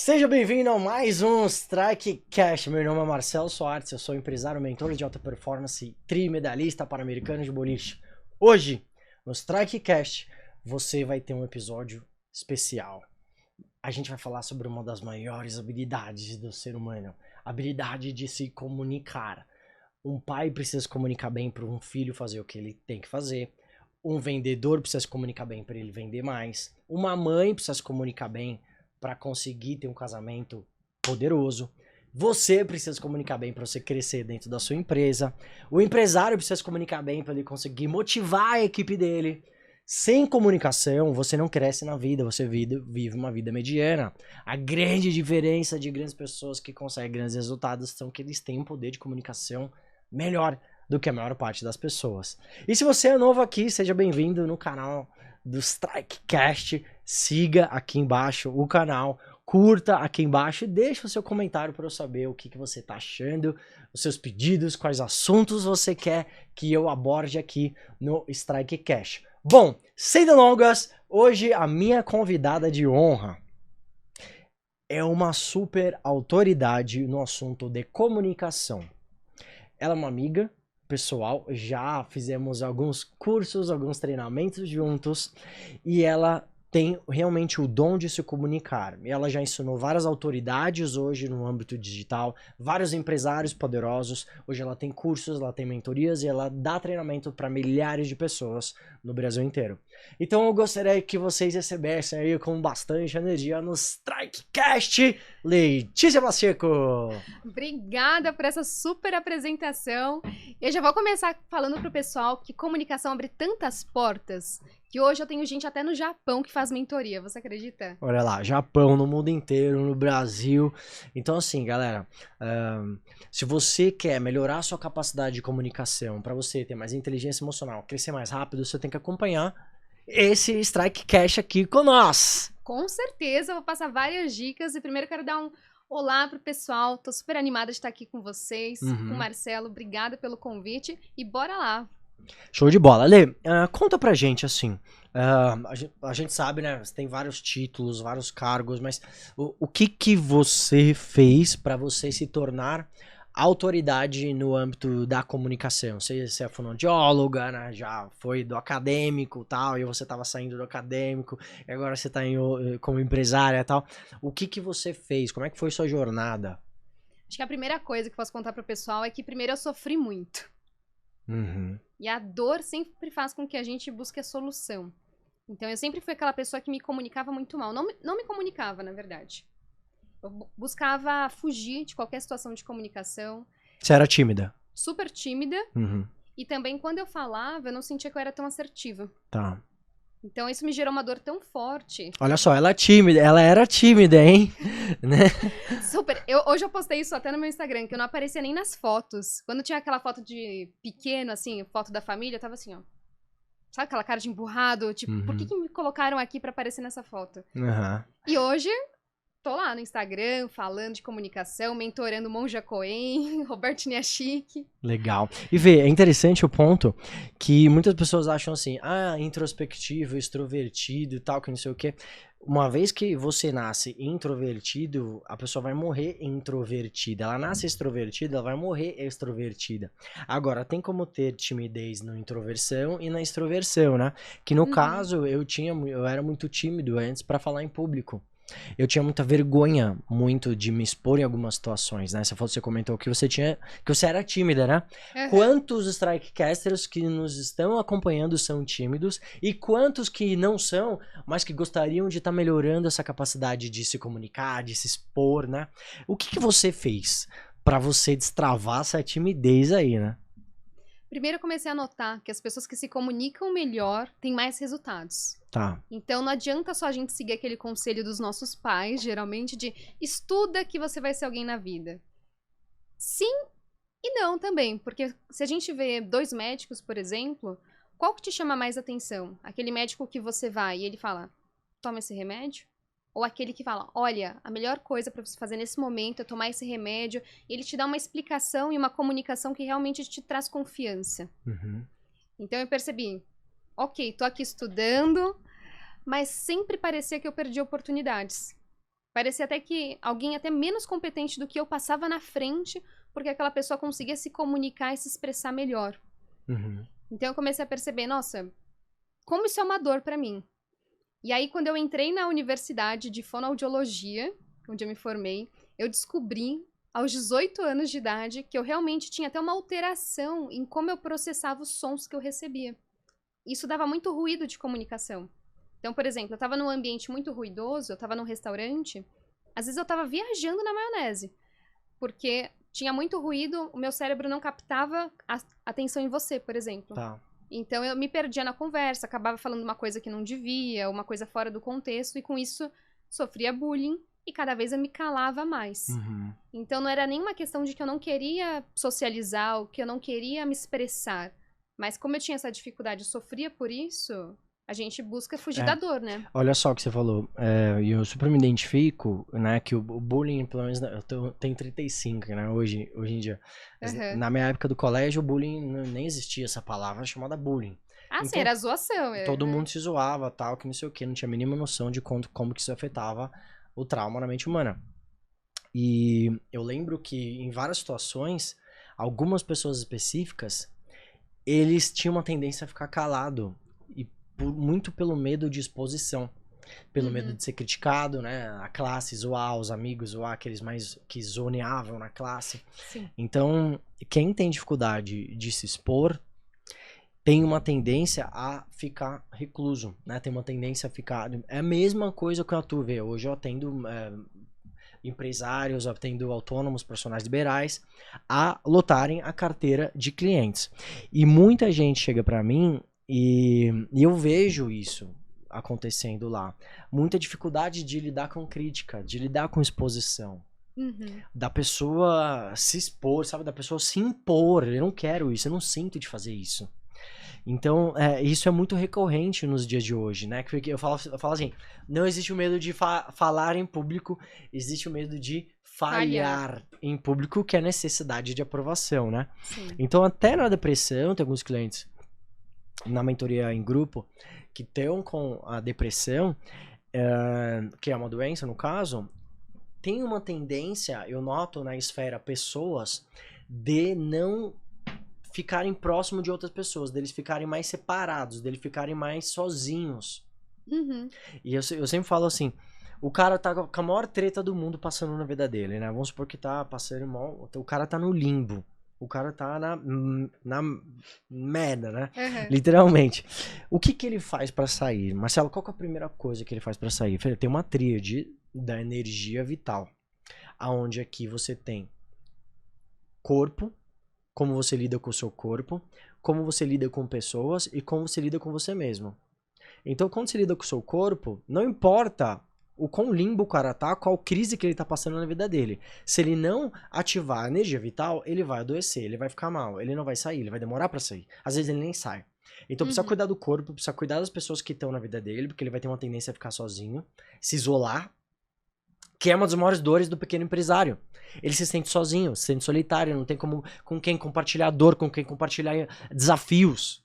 Seja bem-vindo a mais um Strike Cash. Meu nome é Marcelo Soares, eu sou empresário, mentor de alta performance e trimedalhista pan-americano de boliche. Hoje, no Strike Cash, você vai ter um episódio especial. A gente vai falar sobre uma das maiores habilidades do ser humano, a habilidade de se comunicar. Um pai precisa se comunicar bem para um filho fazer o que ele tem que fazer. Um vendedor precisa se comunicar bem para ele vender mais. Uma mãe precisa se comunicar bem para conseguir ter um casamento poderoso. Você precisa se comunicar bem para você crescer dentro da sua empresa. O empresário precisa se comunicar bem para ele conseguir motivar a equipe dele. Sem comunicação, você não cresce na vida, você vive uma vida mediana. A grande diferença de grandes pessoas que conseguem grandes resultados são que eles têm um poder de comunicação melhor do que a maior parte das pessoas. E se você é novo aqui, seja bem-vindo no canal do Strikecast. Siga aqui embaixo o canal, curta aqui embaixo e deixe o seu comentário para eu saber o que você está achando, os seus pedidos, quais assuntos você quer que eu aborde aqui no Strikecast. Bom, sem delongas, hoje a minha convidada de honra é uma super autoridade no assunto de comunicação. Ela é uma amiga pessoal, já fizemos alguns cursos, alguns treinamentos juntos, e ela tem realmente o dom de se comunicar. E ela já ensinou várias autoridades hoje no âmbito digital, vários empresários poderosos. Hoje ela tem cursos, ela tem mentorias e ela dá treinamento para milhares de pessoas no Brasil inteiro. Então eu gostaria que vocês recebessem aí com bastante energia no Strikecast, Letícia Pacheco. Obrigada por essa super apresentação. Eu já vou começar falando pro pessoal que comunicação abre tantas portas que hoje eu tenho gente até no Japão que faz mentoria, você acredita? Olha lá, Japão, no mundo inteiro, no Brasil. Então assim, galera, se você quer melhorar a sua capacidade de comunicação, para você ter mais inteligência emocional, crescer mais rápido, você tem que acompanhar esse Strike Cash aqui com nós. Com certeza, eu vou passar várias dicas e primeiro quero dar um olá pro pessoal. Tô super animada de estar aqui com vocês, com o Marcelo. Obrigada pelo convite e bora lá. Show de bola. Lê, conta pra gente, assim, a gente sabe, né, você tem vários títulos, vários cargos, mas o que você fez pra você se tornar autoridade no âmbito da comunicação? Você é fonoaudióloga, né, já foi do acadêmico e tal, e você tava saindo do acadêmico, e agora você tá como empresária e tal. O que você fez? Como é que foi sua jornada? Acho que a primeira coisa que eu posso contar pro pessoal é que primeiro eu sofri muito. E a dor sempre faz com que a gente busque a solução. Então eu sempre fui aquela pessoa que me comunicava muito mal. Não me comunicava, na verdade. Eu buscava fugir de qualquer situação de comunicação. Você era tímida? Super tímida. E também quando eu falava, eu não sentia que eu era tão assertiva. Tá. Então isso me gerou uma dor tão forte. Olha só, ela era tímida, hein? Né? Super. Hoje eu postei isso até no meu Instagram, que eu não aparecia nem nas fotos. Quando tinha aquela foto de pequeno, assim, foto da família, eu tava assim, ó. Sabe aquela cara de emburrado? Tipo, por que me colocaram aqui pra aparecer nessa foto? E hoje, tô lá no Instagram, falando de comunicação, mentorando Monja Coen, Roberto Niashik. Legal. E vê, é interessante o ponto que muitas pessoas acham assim, introspectivo, extrovertido e tal, que não sei o quê. Uma vez que você nasce introvertido, a pessoa vai morrer introvertida. Ela nasce extrovertida, ela vai morrer extrovertida. Agora, tem como ter timidez na introversão e na extroversão, né? Que no caso, eu era muito tímido antes para falar em público. Eu tinha muita vergonha, muito, de me expor em algumas situações, né? Você comentou que você era tímida, né? Quantos strikecasters que nos estão acompanhando são tímidos e quantos que não são, mas que gostariam de estar melhorando essa capacidade de se comunicar, de se expor, né? O que você fez pra você destravar essa timidez aí, né? Primeiro eu comecei a notar que as pessoas que se comunicam melhor têm mais resultados. Tá. Então não adianta só a gente seguir aquele conselho dos nossos pais, geralmente, de estuda que você vai ser alguém na vida. Sim e não também, porque se a gente vê dois médicos, por exemplo, qual que te chama mais atenção? Aquele médico que você vai e ele fala, toma esse remédio? Ou aquele que fala, olha, a melhor coisa para você fazer nesse momento é tomar esse remédio. E ele te dá uma explicação e uma comunicação que realmente te traz confiança. Então eu percebi, ok, tô aqui estudando, mas sempre parecia que eu perdi oportunidades. Parecia até que alguém até menos competente do que eu passava na frente, porque aquela pessoa conseguia se comunicar e se expressar melhor. Uhum. Então eu comecei a perceber, nossa, como isso é uma dor pra mim. E aí quando eu entrei na universidade de fonoaudiologia, onde eu me formei, eu descobri aos 18 anos de idade que eu realmente tinha até uma alteração em como eu processava os sons que eu recebia. Isso dava muito ruído de comunicação. Então, por exemplo, eu estava num ambiente muito ruidoso, eu estava num restaurante, às vezes eu estava viajando na maionese, porque tinha muito ruído, o meu cérebro não captava a atenção em você, por exemplo. Tá. Então eu me perdia na conversa, acabava falando uma coisa que não devia, uma coisa fora do contexto, e com isso sofria bullying e cada vez eu me calava mais. Uhum. Então não era nenhuma questão de que eu não queria socializar, ou que eu não queria me expressar. Mas como eu tinha essa dificuldade, eu sofria por isso, a gente busca fugir da dor, né? Olha só o que você falou, e eu super me identifico, né, que o bullying, pelo menos, eu tenho 35, né, hoje em dia. Mas Uhum. na minha época do colégio, o bullying nem existia essa palavra chamada bullying. Ah, sim, Então, era zoação. todo mundo se zoava, tal, que não sei o que, não tinha a mínima noção de como que isso afetava o trauma na mente humana. E eu lembro que em várias situações, algumas pessoas específicas, eles tinham uma tendência a ficar calado, e muito pelo medo de exposição, pelo medo de ser criticado, né, a classe zoar, os amigos zoar, aqueles mais que zoneavam na classe. Sim. Então, quem tem dificuldade de se expor, tem uma tendência a ficar recluso, né? Tem uma tendência a ficar... É a mesma coisa que eu atuo, vê. Hoje eu atendo empresários, eu atendo autônomos, profissionais liberais, a lotarem a carteira de clientes. E muita gente chega para mim e eu vejo isso acontecendo lá. Muita dificuldade de lidar com crítica, de lidar com exposição. Uhum. Da pessoa se expor, sabe? Da pessoa se impor. Eu não quero isso, eu não sinto de fazer isso. Então, isso é muito recorrente nos dias de hoje, né? Porque eu falo assim, não existe o medo de falar em público, existe o medo de falhar em público, que é a necessidade de aprovação, né? Sim. Então, até na depressão, tem alguns clientes na mentoria em grupo que estão com a depressão, que é uma doença no caso, tem uma tendência, eu noto na esfera pessoas, de não ficarem próximo de outras pessoas, deles ficarem mais separados, deles ficarem mais sozinhos. Uhum. E eu sempre falo assim, o cara tá com a maior treta do mundo passando na vida dele, né? Vamos supor que tá passando mal, o cara tá no limbo. O cara tá na merda, né? Uhum. Literalmente. O que ele faz pra sair? Marcelo, qual que é a primeira coisa que ele faz pra sair? Tem uma tríade da energia vital, aonde aqui você tem corpo, como você lida com o seu corpo, como você lida com pessoas e como você lida com você mesmo. Então, quando você lida com o seu corpo, não importa o quão limbo o cara tá, qual crise que ele tá passando na vida dele. Se ele não ativar a energia vital, ele vai adoecer, ele vai ficar mal, ele não vai sair, ele vai demorar pra sair. Às vezes ele nem sai. Então precisa cuidar do corpo, precisa cuidar das pessoas que estão na vida dele, porque ele vai ter uma tendência a ficar sozinho, se isolar, que é uma das maiores dores do pequeno empresário. Ele se sente sozinho, se sente solitário, não tem com quem compartilhar dor, com quem compartilhar desafios.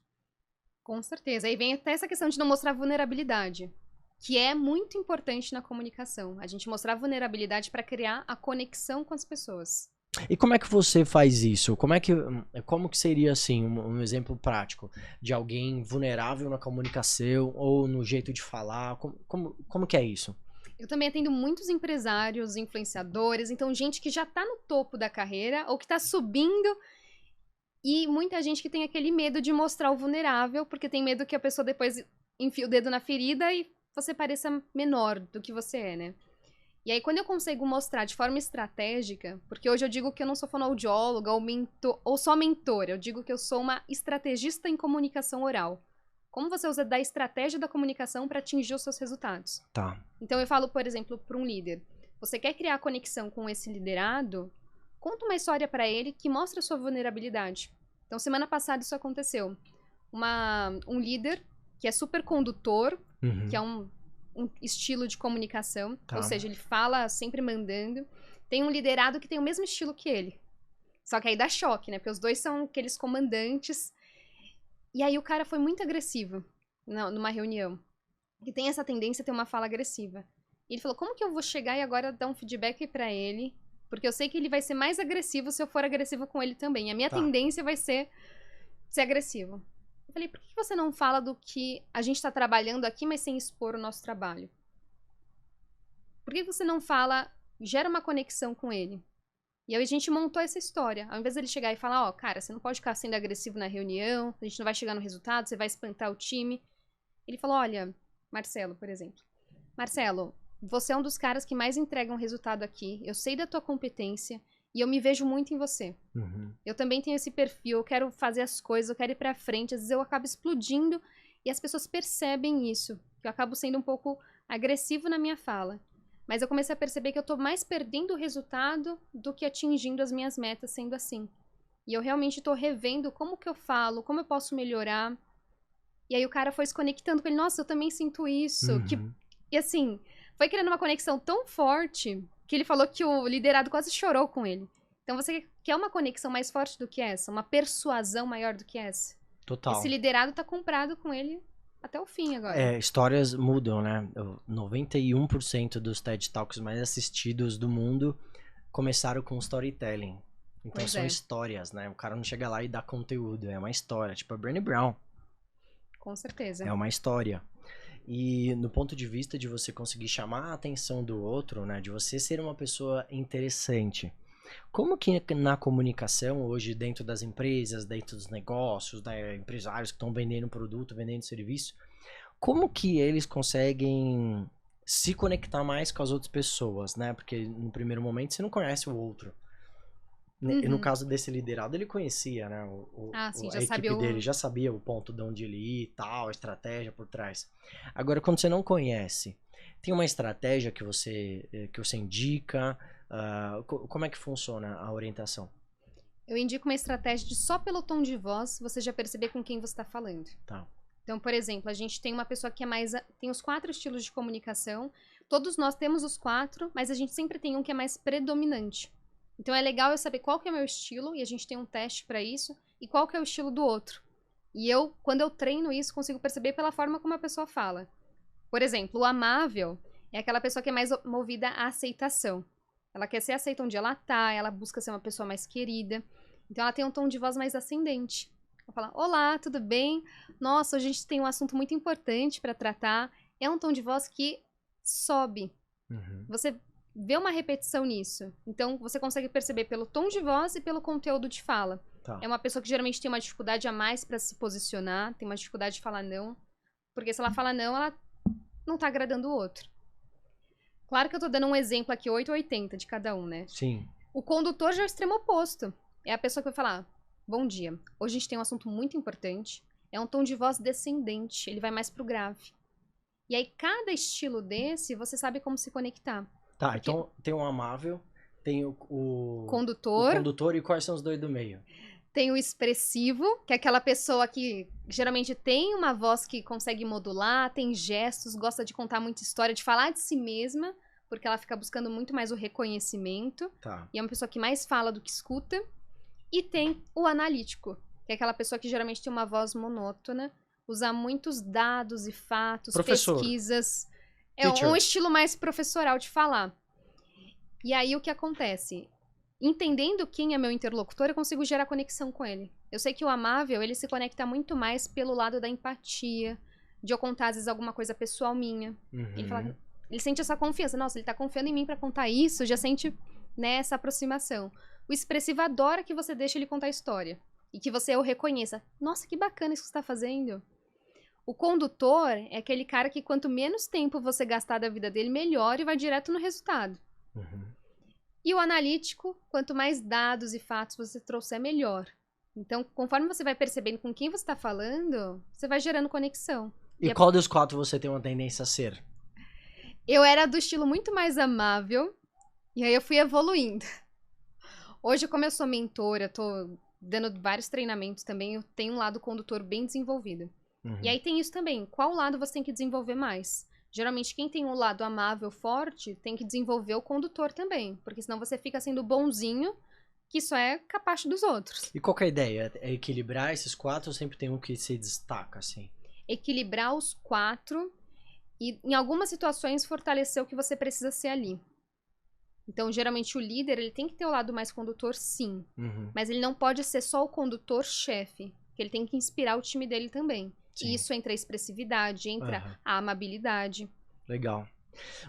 Com certeza. Aí vem até essa questão de não mostrar vulnerabilidade, que é muito importante na comunicação. A gente mostrar vulnerabilidade para criar a conexão com as pessoas. E como é que você faz isso? Como que seria, assim, um exemplo prático de alguém vulnerável na comunicação ou no jeito de falar? Como que é isso? Eu também atendo muitos empresários, influenciadores, então gente que já tá no topo da carreira ou que tá subindo, e muita gente que tem aquele medo de mostrar o vulnerável, porque tem medo que a pessoa depois enfie o dedo na ferida e você pareça menor do que você é, né? E aí quando eu consigo mostrar de forma estratégica, porque hoje eu digo que eu não sou fonoaudióloga ou só mentora, eu digo que eu sou uma estrategista em comunicação oral. Como você usa da estratégia da comunicação para atingir os seus resultados. Tá. Então eu falo, por exemplo, para um líder, você quer criar conexão com esse liderado? Conta uma história para ele que mostra a sua vulnerabilidade. Então semana passada isso aconteceu. Um líder que é super condutor, que é um estilo de comunicação, ou seja, ele fala sempre mandando. Tem um liderado que tem o mesmo estilo que ele. Só que aí dá choque, né? Porque os dois são aqueles comandantes. E aí o cara foi muito agressivo numa reunião. Que tem essa tendência a ter uma fala agressiva. E ele falou, como que eu vou chegar e agora dar um feedback pra ele? Porque eu sei que ele vai ser mais agressivo se eu for agressiva com ele também. A minha Tá. tendência vai ser agressivo. Eu falei, por que você não fala do que a gente tá trabalhando aqui, mas sem expor o nosso trabalho? Por que você não fala, gera uma conexão com ele? E aí a gente montou essa história. Ao invés dele chegar e falar, ó, cara, você não pode ficar sendo agressivo na reunião, a gente não vai chegar no resultado, você vai espantar o time. Ele falou, olha, Marcelo, por exemplo. Marcelo, você é um dos caras que mais entregam resultado aqui. Eu sei da tua competência e eu me vejo muito em você. Uhum. Eu também tenho esse perfil, eu quero fazer as coisas, eu quero ir pra frente. Às vezes eu acabo explodindo e as pessoas percebem isso. Que eu acabo sendo um pouco agressivo na minha fala. Mas eu comecei a perceber que eu tô mais perdendo o resultado do que atingindo as minhas metas sendo assim. E eu realmente tô revendo como que eu falo, como eu posso melhorar. E aí o cara foi se conectando com ele. Nossa, eu também sinto isso. Uhum. E assim, foi criando uma conexão tão forte que ele falou que o liderado quase chorou com ele. Então você quer uma conexão mais forte do que essa? Uma persuasão maior do que essa? Total. Esse liderado tá comprado com ele até o fim agora. Histórias mudam, né? 91% dos TED Talks mais assistidos do mundo começaram com storytelling. Então Pois são é. histórias, né? O cara não chega lá e dá conteúdo, é uma história. Tipo a Brené Brown, Com certeza. é uma história. E no ponto de vista de você conseguir chamar a atenção do outro, né? De você ser uma pessoa interessante. Como que na comunicação hoje, dentro das empresas, dentro dos negócios, né, empresários que estão vendendo produto, vendendo serviço, como que eles conseguem se conectar mais com as outras pessoas, né? Porque no primeiro momento você não conhece o outro. No Uhum. caso desse liderado, ele conhecia, né? Ah, sim, A já equipe sabia dele o... já sabia o ponto de onde ele ia e tal, a estratégia por trás. Agora, quando você não conhece, tem uma estratégia que você indica? Como é que funciona a orientação? Eu indico uma estratégia de só pelo tom de voz você já perceber com quem você está falando. Tá. Então, por exemplo, a gente tem uma pessoa que é mais... Tem os 4 estilos de comunicação. Todos nós temos os 4, mas a gente sempre tem um que é mais predominante. Então, é legal eu saber qual que é o meu estilo, e a gente tem um teste para isso, e qual que é o estilo do outro. E eu, quando eu treino isso, consigo perceber pela forma como a pessoa fala. Por exemplo, o amável é aquela pessoa que é mais movida à aceitação. Ela quer ser aceita onde ela tá, ela busca ser uma pessoa mais querida. Então, ela tem um tom de voz mais ascendente. Ela fala, olá, tudo bem? Nossa, hoje a gente tem um assunto muito importante para tratar. É um tom de voz que sobe. Uhum. Você vê uma repetição nisso. Então, você consegue perceber pelo tom de voz e pelo conteúdo de fala. Tá. É uma pessoa que geralmente tem uma dificuldade a mais para se posicionar, tem uma dificuldade de falar não. Porque se ela fala não, ela não tá agradando o outro. Claro que eu tô dando um exemplo aqui, 8 ou 80 de cada um, né? Sim. O condutor já é o extremo oposto. É a pessoa que vai falar, bom dia, hoje a gente tem um assunto muito importante. É um tom de voz descendente, ele vai mais pro grave. E aí, cada estilo desse, você sabe como se conectar. Tá, Porque então tem o amável, tem o condutor, condutor e quais são os dois do meio? tem o expressivo, que é aquela pessoa que geralmente tem uma voz que consegue modular, tem gestos, gosta de contar muita história, de falar de si mesma, porque ela fica buscando muito mais o reconhecimento. Tá. E é uma pessoa que mais fala do que escuta. E tem o analítico, que é aquela pessoa que geralmente tem uma voz monótona, usa muitos dados e fatos, Professor. pesquisas. É Teacher. um estilo mais professoral de falar. E aí o que acontece? Entendendo quem é meu interlocutor, eu consigo gerar conexão com ele. Eu sei que o amável, ele se conecta muito mais pelo lado da empatia, de eu contar às vezes alguma coisa pessoal minha. Ele fala, ele sente essa confiança. Nossa, ele tá confiando em mim pra contar isso, já sente, né, essa aproximação. O expressivo adora que você deixe ele contar a história. E que você o reconheça. Nossa, que bacana isso que você tá fazendo. O condutor é aquele cara que quanto menos tempo você gastar da vida dele, melhor e vai direto no resultado. Uhum. E o analítico, quanto mais dados e fatos você trouxer, melhor. Então, conforme você vai percebendo com quem você está falando, você vai gerando conexão. E qual dos 4 você tem uma tendência a ser? Eu era do estilo muito mais amável, e aí eu fui evoluindo. Hoje, como eu sou mentora, tô dando vários treinamentos também, eu tenho um lado condutor bem desenvolvido. Uhum. E aí tem isso também, qual lado você tem que desenvolver mais? Geralmente, quem tem um lado amável, forte, tem que desenvolver o condutor também, porque senão você fica sendo bonzinho, que só é capacho dos outros. E qual que é a ideia? É equilibrar esses 4 ou sempre tem um que se destaca, assim? Equilibrar os 4 E em algumas situações fortalecer o que você precisa ser ali. Então, geralmente o líder, ele tem que ter o lado mais condutor, sim. Uhum. Mas ele não pode ser só o condutor-chefe. Que ele tem que inspirar o time dele também. Sim. E isso entra a expressividade, entra a amabilidade. Legal.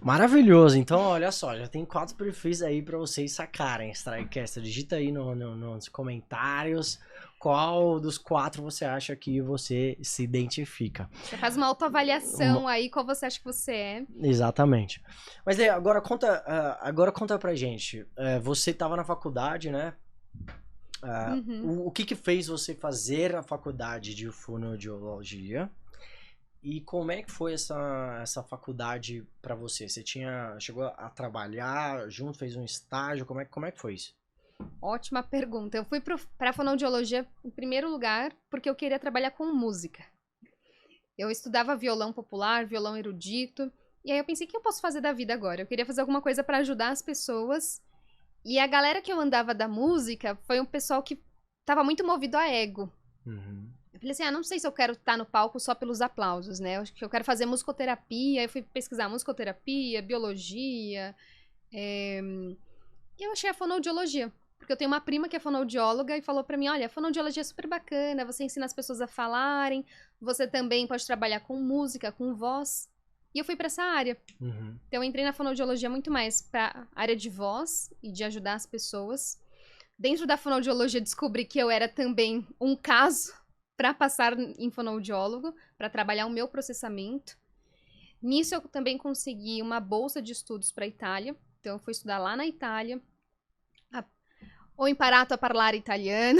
Maravilhoso. Então, olha só, já tem 4 perfis aí pra vocês sacarem. Strikecaster, digita aí nos comentários qual dos 4 você acha que você se identifica. Você faz uma autoavaliação aí, qual você acha que você é. Exatamente. Mas aí, agora conta pra gente. Você estava na faculdade, né? O que fez você fazer a faculdade de fonoaudiologia? E como é que foi essa faculdade para você? Você chegou a trabalhar junto, fez um estágio? Como é que foi isso? Ótima pergunta. Eu fui para fonoaudiologia em primeiro lugar porque eu queria trabalhar com música. Eu estudava violão popular, violão erudito, e aí eu pensei, o que eu posso fazer da vida agora? Eu queria fazer alguma coisa para ajudar as pessoas. E a galera que eu andava da música foi um pessoal que tava muito movido a ego. Uhum. Eu falei assim, não sei se eu quero estar no palco só pelos aplausos, né? Eu acho que eu quero fazer musicoterapia. Aí eu fui pesquisar musicoterapia, biologia. E eu achei a fonoaudiologia. Porque eu tenho uma prima que é fonoaudióloga e falou pra mim, olha, a fonoaudiologia é super bacana, você ensina as pessoas a falarem, você também pode trabalhar com música, com voz. E eu fui pra essa área. Uhum. Então eu entrei na fonoaudiologia muito mais pra área de voz e de ajudar as pessoas. Dentro da fonoaudiologia descobri que eu era também um caso para passar em fonoaudiólogo, para trabalhar o meu processamento. Nisso eu também consegui uma bolsa de estudos para a Itália. Então eu fui estudar lá na Itália. Ho imparato a parlare italiano,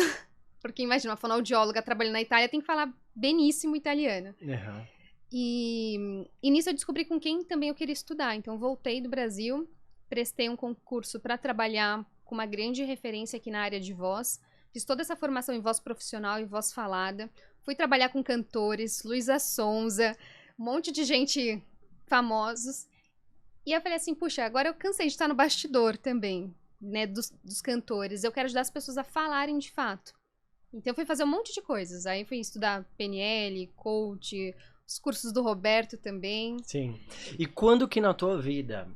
porque imagina, uma fonoaudióloga trabalhando na Itália tem que falar beníssimo italiano. Uhum. E nisso eu descobri com quem também eu queria estudar. Então voltei do Brasil, prestei um concurso para trabalhar com uma grande referência aqui na área de voz. Fiz toda essa formação em voz profissional e voz falada. Fui trabalhar com cantores, Luísa Sonza, um monte de gente famosos. E eu falei assim, puxa, agora eu cansei de estar no bastidor também, né, dos cantores. Eu quero ajudar as pessoas a falarem de fato. Então eu fui fazer um monte de coisas. Aí fui estudar PNL, coach, os cursos do Roberto também. Sim. E quando que na tua vida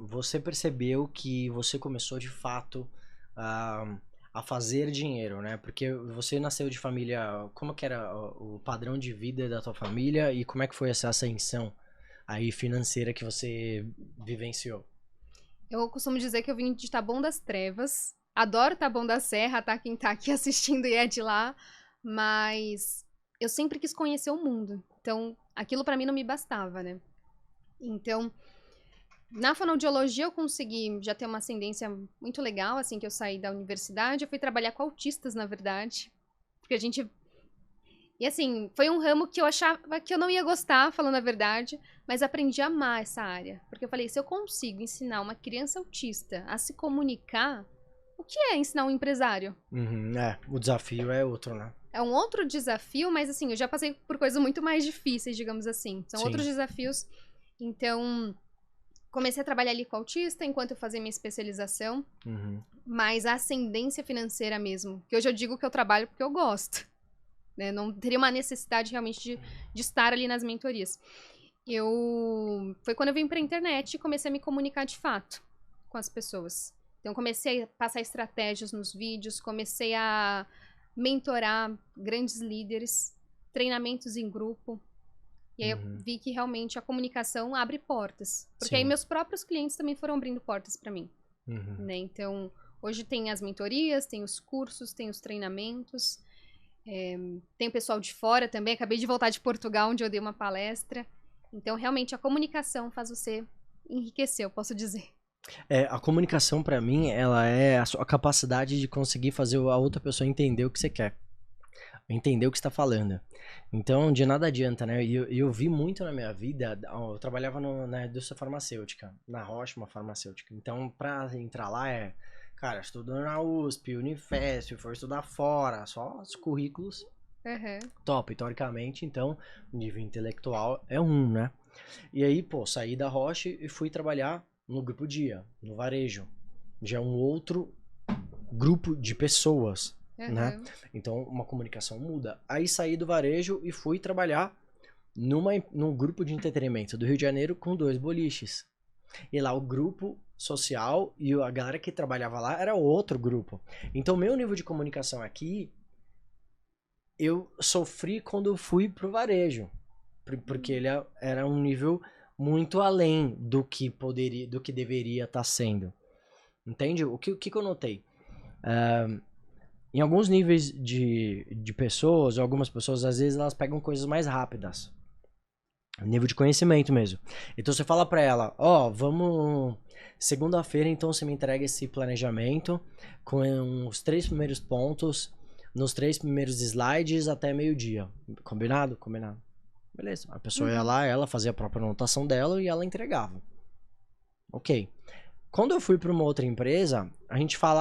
você percebeu que você começou de fato a fazer dinheiro, né? Porque você nasceu de família... Como que era o padrão de vida da tua família e como é que foi essa ascensão aí financeira que você vivenciou? Eu costumo dizer que eu vim de Taboão das Trevas. Adoro Taboão da Serra, tá? Quem tá aqui assistindo e é de lá. Mas eu sempre quis conhecer o mundo. Então, aquilo pra mim não me bastava, né? Então, na fonoaudiologia eu consegui já ter uma ascendência muito legal, assim que eu saí da universidade. Eu fui trabalhar com autistas, na verdade. Porque a gente... E assim, foi um ramo que eu achava que eu não ia gostar, falando a verdade, mas aprendi a amar essa área. Porque eu falei, se eu consigo ensinar uma criança autista a se comunicar, o que é ensinar um empresário? Uhum, o desafio é outro, né? É um outro desafio, mas assim, eu já passei por coisas muito mais difíceis, digamos assim. São Sim. outros desafios. Então, comecei a trabalhar ali com autista enquanto eu fazia minha especialização. Uhum. Mas a ascendência financeira mesmo, que hoje eu digo que eu trabalho porque eu gosto. Né? Não teria uma necessidade realmente de estar ali nas mentorias. Foi quando eu vim pra internet e comecei a me comunicar de fato com as pessoas. Então, comecei a passar estratégias nos vídeos, comecei a mentorar grandes líderes, treinamentos em grupo. E aí eu vi que realmente a comunicação abre portas. Porque aí meus próprios clientes também foram abrindo portas para mim. Né? Então, hoje tem as mentorias, tem os cursos, tem os treinamentos. Tem o pessoal de fora também. Acabei de voltar de Portugal, onde eu dei uma palestra. Então, realmente, a comunicação faz você enriquecer, eu posso dizer. A comunicação, pra mim, ela é a sua capacidade de conseguir fazer a outra pessoa entender o que você quer. Entender o que você tá falando. Então, de nada adianta, né? E eu vi muito na minha vida, eu trabalhava na indústria farmacêutica, na Roche, uma farmacêutica. Então, pra entrar lá cara, estudando na USP, Unifesp, for estudar fora, só os currículos top, teoricamente. Então, nível intelectual é né? E aí, pô, saí da Roche e fui trabalhar no Grupo Dia, no varejo. Já é um outro grupo de pessoas, né? Então, uma comunicação muda. Aí saí do varejo e fui trabalhar num grupo de entretenimento do Rio de Janeiro com 2 boliches. E lá o grupo social e a galera que trabalhava lá era outro grupo. Então meu nível de comunicação aqui, eu sofri quando eu fui pro varejo. Porque ele era um nível muito além do que poderia, do que deveria estar sendo. Entende? O que eu notei? Em alguns níveis de pessoas, algumas pessoas, às vezes, elas pegam coisas mais rápidas. Nível de conhecimento mesmo. Então você fala pra ela, vamos... Segunda-feira, então, você me entrega esse planejamento com os 3 primeiros pontos, nos 3 primeiros slides até meio-dia. Combinado? Combinado. Beleza. A pessoa ia lá, ela fazia a própria anotação dela e ela entregava. Ok. Quando eu fui para uma outra empresa,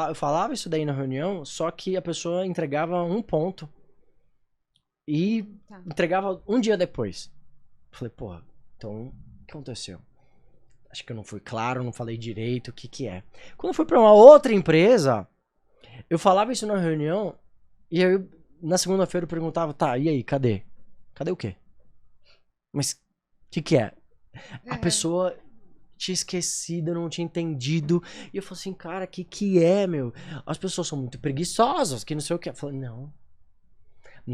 eu falava isso daí na reunião, só que a pessoa entregava um ponto e entregava um dia depois. Falei, porra, então o que aconteceu? Acho que eu não fui claro, não falei direito o que é. Quando eu fui para uma outra empresa, eu falava isso na reunião e aí na segunda-feira eu perguntava, tá, e aí, cadê? Cadê o quê? Mas o que é? A pessoa tinha esquecido, não tinha entendido. E eu falei assim, cara, que é, meu? As pessoas são muito preguiçosas, que não sei o que. Eu falei, não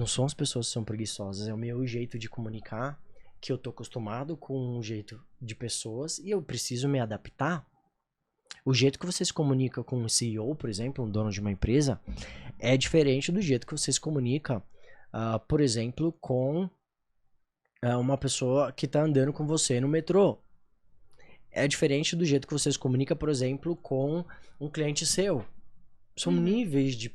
são as pessoas que são preguiçosas, é o meu jeito de comunicar, que eu tô acostumado com um jeito de pessoas e eu preciso me adaptar. O jeito que você se comunica com um CEO, por exemplo, um dono de uma empresa, é diferente do jeito que você se comunica, por exemplo, com uma pessoa que tá andando com você no metrô. É diferente do jeito que você se comunica, por exemplo, com um cliente seu. São níveis de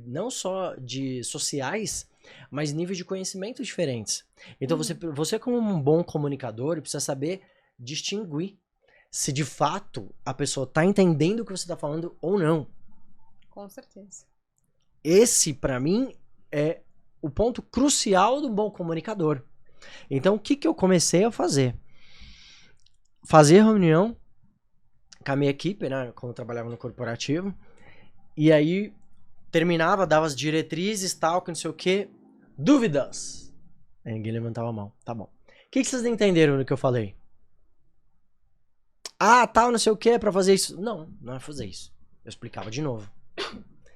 não só de sociais, mas níveis de conhecimento diferentes. Então você como um bom comunicador precisa saber distinguir se de fato a pessoa tá entendendo o que você tá falando ou não. Com certeza. Esse, pra mim, é o ponto crucial do bom comunicador. Então, o que eu comecei a fazer? Fazer reunião com a minha equipe, né? Quando eu trabalhava no corporativo. E aí, terminava, dava as diretrizes, tal, que não sei o quê. Dúvidas? Aí ninguém levantava a mão. Tá bom. O que vocês entenderam no que eu falei? Tal, não sei o que, pra fazer isso. Não é fazer isso. Eu explicava de novo.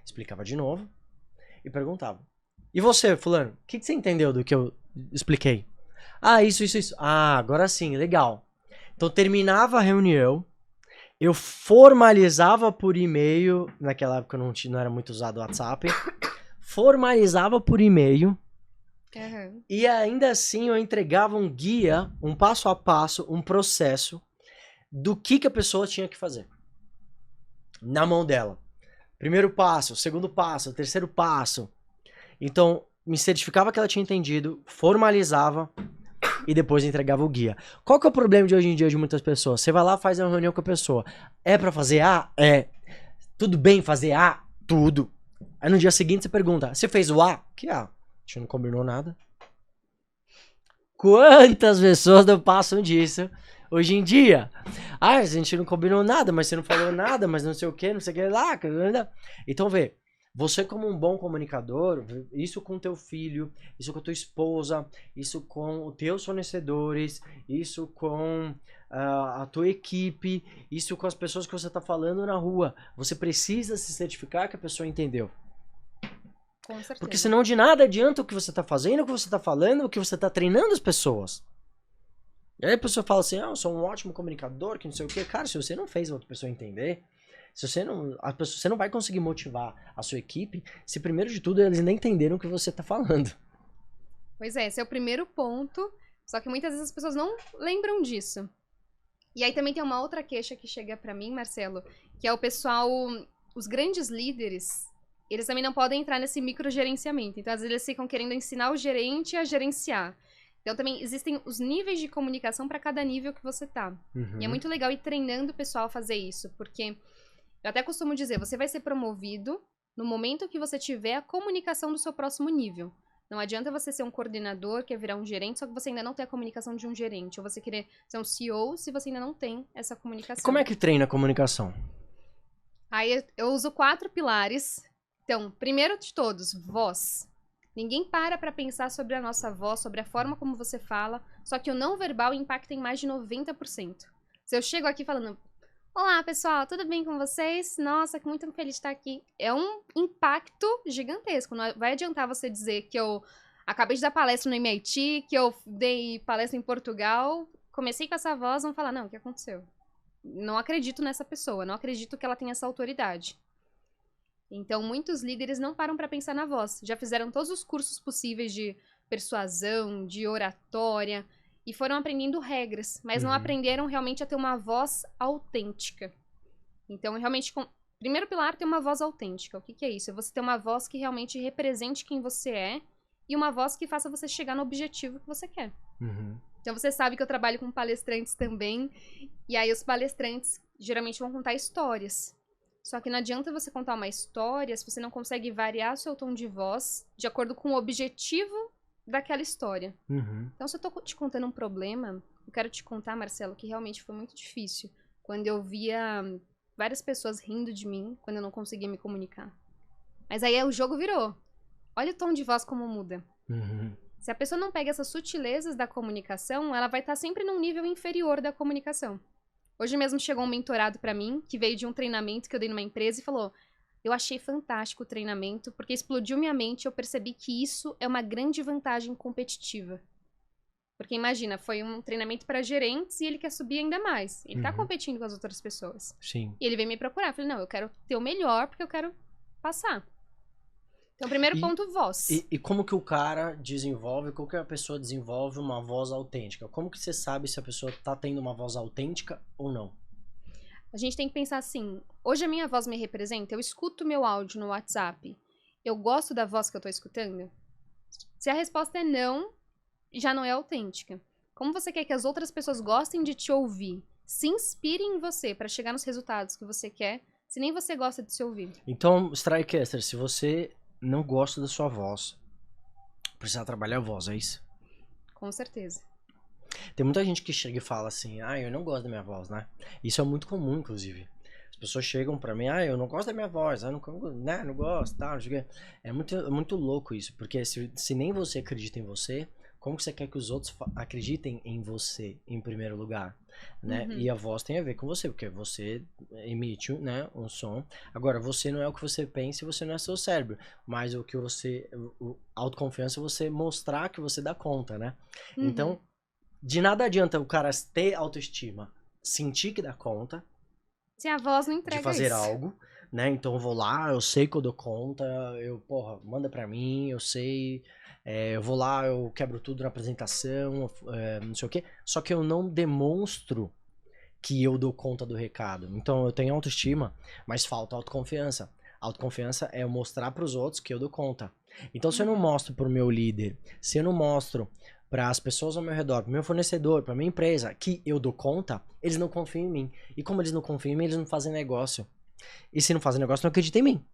Explicava de novo. E perguntava. E você, fulano? O que você entendeu do que eu expliquei? Isso. Agora sim, legal. Então terminava a reunião, eu formalizava por e-mail, naquela época não era muito usado o WhatsApp, formalizava por e-mail, e ainda assim eu entregava um guia, um passo a passo, um processo do que a pessoa tinha que fazer. Na mão dela. Primeiro passo, segundo passo, terceiro passo. Então, me certificava que ela tinha entendido, formalizava e depois entregava o guia. Qual que é o problema de hoje em dia de muitas pessoas? Você vai lá, faz uma reunião com a pessoa. É pra fazer A? É. Tudo bem fazer A? Tudo. Aí no dia seguinte você pergunta, você fez o A? Que A? A gente não combinou nada. Quantas pessoas não passam disso hoje em dia? A gente não combinou nada, mas você não falou nada, mas não sei o que lá. Então vê, você como um bom comunicador, isso com teu filho, isso com a tua esposa, isso com os teus fornecedores, isso com a tua equipe, isso com as pessoas que você está falando na rua. Você precisa se certificar que a pessoa entendeu. Com certeza. Porque senão de nada adianta o que você está fazendo, o que você está falando, o que você está treinando as pessoas. E aí a pessoa fala assim, eu sou um ótimo comunicador, que não sei o quê. Cara, se você não fez a outra pessoa entender, se você não vai conseguir motivar a sua equipe, se primeiro de tudo eles nem entenderam o que você está falando. Pois é, esse é o primeiro ponto, só que muitas vezes as pessoas não lembram disso. E aí também tem uma outra queixa que chega pra mim, Marcelo, que é o pessoal, os grandes líderes, eles também não podem entrar nesse microgerenciamento. Então, às vezes, eles ficam querendo ensinar o gerente a gerenciar. Então, também existem os níveis de comunicação para cada nível que você tá. E é muito legal ir treinando o pessoal a fazer isso, porque eu até costumo dizer, você vai ser promovido no momento que você tiver a comunicação do seu próximo nível. Não adianta você ser um coordenador, quer virar um gerente, só que você ainda não tem a comunicação de um gerente. Ou você querer ser um CEO se você ainda não tem essa comunicação. E como é que treina a comunicação? Aí eu uso 4 pilares. Então, primeiro de todos, voz. Ninguém para pra pensar sobre a nossa voz, sobre a forma como você fala, só que o não verbal impacta em mais de 90%. Se eu chego aqui falando, olá pessoal, tudo bem com vocês? Nossa, que muito feliz de estar aqui. É um impacto gigantesco. Não vai adiantar você dizer que eu acabei de dar palestra no MIT, que eu dei palestra em Portugal, comecei com essa voz, vão falar, não, o que aconteceu? Não acredito nessa pessoa, não acredito que ela tenha essa autoridade. Então, muitos líderes não param para pensar na voz. Já fizeram todos os cursos possíveis de persuasão, de oratória, e foram aprendendo regras, mas não aprenderam realmente a ter uma voz autêntica. Então, realmente, primeiro pilar, ter uma voz autêntica. O que é isso? É você ter uma voz que realmente represente quem você é e uma voz que faça você chegar no objetivo que você quer. Então, você sabe que eu trabalho com palestrantes também, e aí os palestrantes geralmente vão contar histórias. Só que não adianta você contar uma história se você não consegue variar seu tom de voz de acordo com o objetivo daquela história. Então, se eu tô te contando um problema, eu quero te contar, Marcelo, que realmente foi muito difícil. Quando eu via várias pessoas rindo de mim, quando eu não conseguia me comunicar. Mas aí o jogo virou. Olha o tom de voz como muda. Se a pessoa não pega essas sutilezas da comunicação, ela vai estar sempre num nível inferior da comunicação. Hoje mesmo chegou um mentorado pra mim, que veio de um treinamento que eu dei numa empresa e falou, eu achei fantástico o treinamento, porque explodiu minha mente e eu percebi que isso é uma grande vantagem competitiva. Porque imagina, foi um treinamento para gerentes e ele quer subir ainda mais. Ele tá competindo com as outras pessoas. Sim. E ele veio me procurar. Eu falei, não, eu quero ter o melhor porque eu quero passar. Então, primeiro ponto, voz. E como que o cara desenvolve, como que a pessoa desenvolve uma voz autêntica? Como que você sabe se a pessoa tá tendo uma voz autêntica ou não? A gente tem que pensar assim, hoje a minha voz me representa, eu escuto meu áudio no WhatsApp, eu gosto da voz que eu tô escutando? Se a resposta é não, já não é autêntica. Como você quer que as outras pessoas gostem de te ouvir, se inspirem em você para chegar nos resultados que você quer, se nem você gosta de se ouvir? Então, Strikecaster, se você não gosta da sua voz, precisa trabalhar a voz, é isso? Com certeza. Tem muita gente que chega e fala assim, eu não gosto da minha voz, né? Isso é muito comum, inclusive. As pessoas chegam pra mim, eu não gosto da minha voz, eu não gosto, tá? É muito louco isso, porque se nem você acredita em você, como que você quer que os outros acreditem em você, em primeiro lugar, né? E a voz tem a ver com você, porque você emite, né, um som. Agora, você não é o que você pensa e você não é seu cérebro, mas o que você... autoconfiança é você mostrar que você dá conta, né? Então, de nada adianta o cara ter autoestima, sentir que dá conta, se a voz não entrega de fazer isso. algo, né? Então eu vou lá, eu sei que eu dou conta, manda pra mim, eu sei, eu vou lá, eu quebro tudo na apresentação, não sei o quê. Só que eu não demonstro que eu dou conta do recado. Então eu tenho autoestima, mas falta autoconfiança. Autoconfiança é eu mostrar pros outros que eu dou conta. Então se eu não mostro pro meu líder, se eu não mostro para as pessoas ao meu redor, para o meu fornecedor, para minha empresa, que eu dou conta, eles não confiam em mim. E como eles não confiam em mim, eles não fazem negócio. E se não fazem negócio, não acreditam em mim.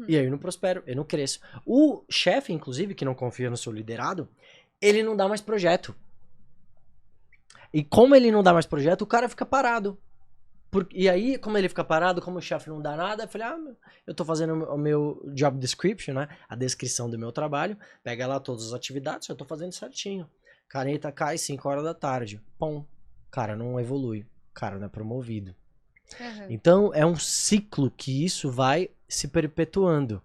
E aí eu não prospero, eu não cresço. O chefe, inclusive, que não confia no seu liderado, ele não dá mais projeto. E como ele não dá mais projeto, o cara fica parado. E aí, como ele fica parado, como o chefe não dá nada, eu falei, eu tô fazendo o meu job description, né? A descrição do meu trabalho. Pega lá todas as atividades, eu tô fazendo certinho. Caneta cai 5 horas da tarde. Pum. Cara, não evolui. Cara, não é promovido. Então, é um ciclo que isso vai se perpetuando.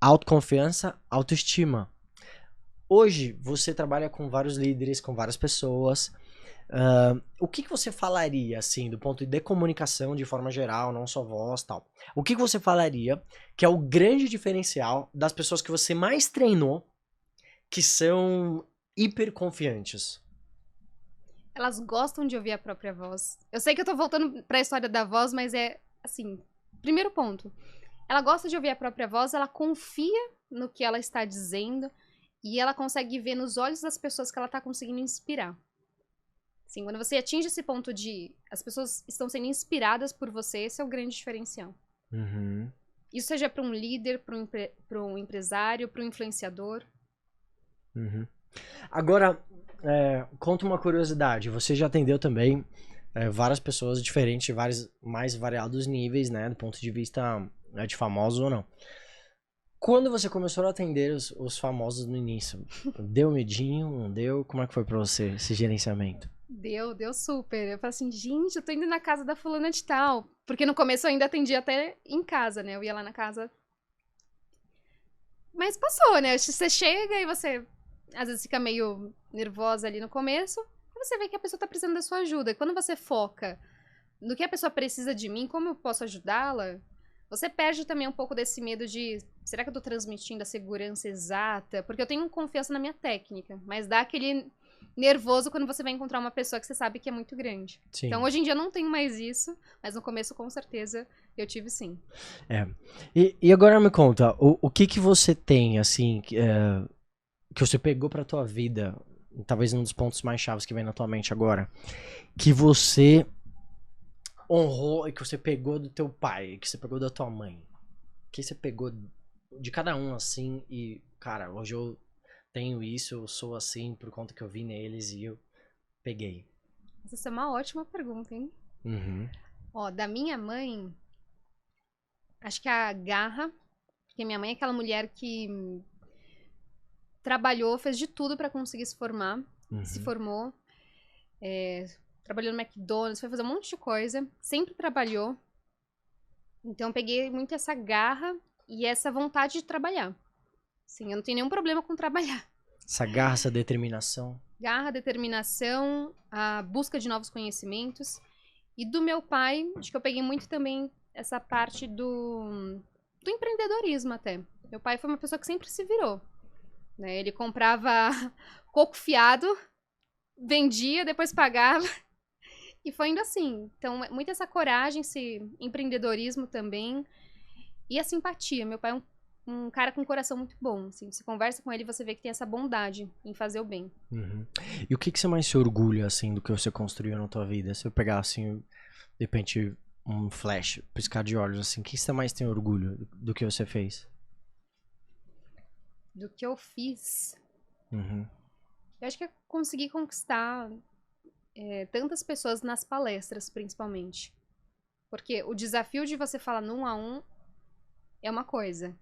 Autoconfiança, autoestima. Hoje, você trabalha com vários líderes, com várias pessoas. O que você falaria, assim, do ponto de comunicação de forma geral, não só voz e tal? O que você falaria que é o grande diferencial das pessoas que você mais treinou que são hiperconfiantes? Elas gostam de ouvir a própria voz. Eu sei que eu tô voltando pra história da voz, mas é, assim, primeiro ponto. Ela gosta de ouvir a própria voz, ela confia no que ela está dizendo e ela consegue ver nos olhos das pessoas que ela tá conseguindo inspirar. Assim, quando você atinge esse ponto de as pessoas estão sendo inspiradas por você, esse é o grande diferencial. Isso seja para um líder, para um empresário, para um influenciador. Agora, conta uma curiosidade. Você já atendeu também várias pessoas diferentes, vários mais variados níveis, né? Do ponto de vista de famosos ou não. Quando você começou a atender os famosos no início, deu medinho, não deu? Como é que foi pra você esse gerenciamento? Deu super. Eu falei assim, gente, eu tô indo na casa da fulana de tal. Porque no começo eu ainda atendia até em casa, né? Eu ia lá na casa. Mas passou, né? Você chega e você às vezes fica meio nervosa ali no começo. E você vê que a pessoa tá precisando da sua ajuda. E quando você foca no que a pessoa precisa de mim, como eu posso ajudá-la, você perde também um pouco desse medo de, será que eu tô transmitindo a segurança exata? Porque eu tenho confiança na minha técnica, mas dá aquele nervoso quando você vai encontrar uma pessoa que você sabe que é muito grande. Sim. Então hoje em dia eu não tenho mais isso, mas no começo com certeza eu tive sim. É. E agora me conta, o que que você tem, assim, que você pegou pra tua vida, talvez um dos pontos mais chaves que vem na tua mente agora, que você honrou e que você pegou do teu pai, que você pegou da tua mãe? Que você pegou de cada um, assim, e, cara, hoje eu tenho isso, eu sou assim por conta que eu vi neles e eu peguei. Essa é uma ótima pergunta, hein? Uhum. Ó, da minha mãe, acho que a garra, porque minha mãe é aquela mulher que trabalhou, fez de tudo pra conseguir se formar, se formou, trabalhou no McDonald's, foi fazer um monte de coisa, sempre trabalhou. Então eu peguei muito essa garra e essa vontade de trabalhar. Sim, eu não tenho nenhum problema com trabalhar. Essa garra, essa determinação. Garra, determinação, a busca de novos conhecimentos. E do meu pai, acho que eu peguei muito também essa parte do empreendedorismo até. Meu pai foi uma pessoa que sempre se virou, né? Ele comprava coco fiado, vendia, depois pagava. E foi indo assim. Então, muito essa coragem, esse empreendedorismo também. E a simpatia. Meu pai é um cara com um coração muito bom. Assim. Você conversa com ele e você vê que tem essa bondade em fazer o bem. Uhum. E o que que você mais se orgulha, assim, do que você construiu na tua vida? Se eu pegar, assim, de repente, um flash, piscar de olhos, assim, o que você mais tem orgulho do que você fez? Do que eu fiz. Uhum. Eu acho que eu consegui conquistar tantas pessoas nas palestras, principalmente. Porque o desafio de você falar num a um é uma coisa.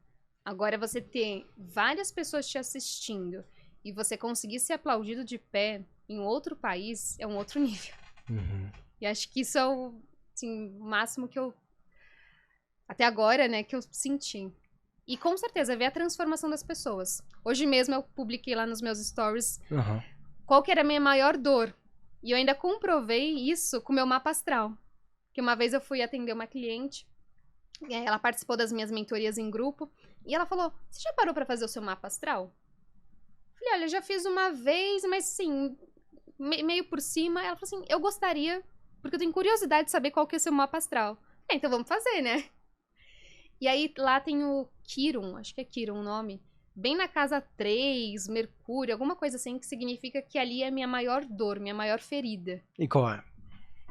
Agora, você ter várias pessoas te assistindo e você conseguir ser aplaudido de pé em outro país é um outro nível. Uhum. E acho que isso é o assim, máximo que eu... Até agora, né, que eu senti. E com certeza, ver a transformação das pessoas. Hoje mesmo eu publiquei lá nos meus stories Uhum. qual que era a minha maior dor. E eu ainda comprovei isso com o meu mapa astral. Que uma vez eu fui atender uma cliente, ela participou das minhas mentorias em grupo, e ela falou, você já parou pra fazer o seu mapa astral? Eu falei, olha, eu já fiz uma vez, mas sim, meio por cima. Ela falou assim, eu gostaria, porque eu tenho curiosidade de saber qual que é o seu mapa astral. Então vamos fazer, né? E aí lá tem o Quirum, acho que é Quirum o nome, bem na casa 3, Mercúrio, alguma coisa assim, que significa que ali é a minha maior dor, minha maior ferida. E qual é?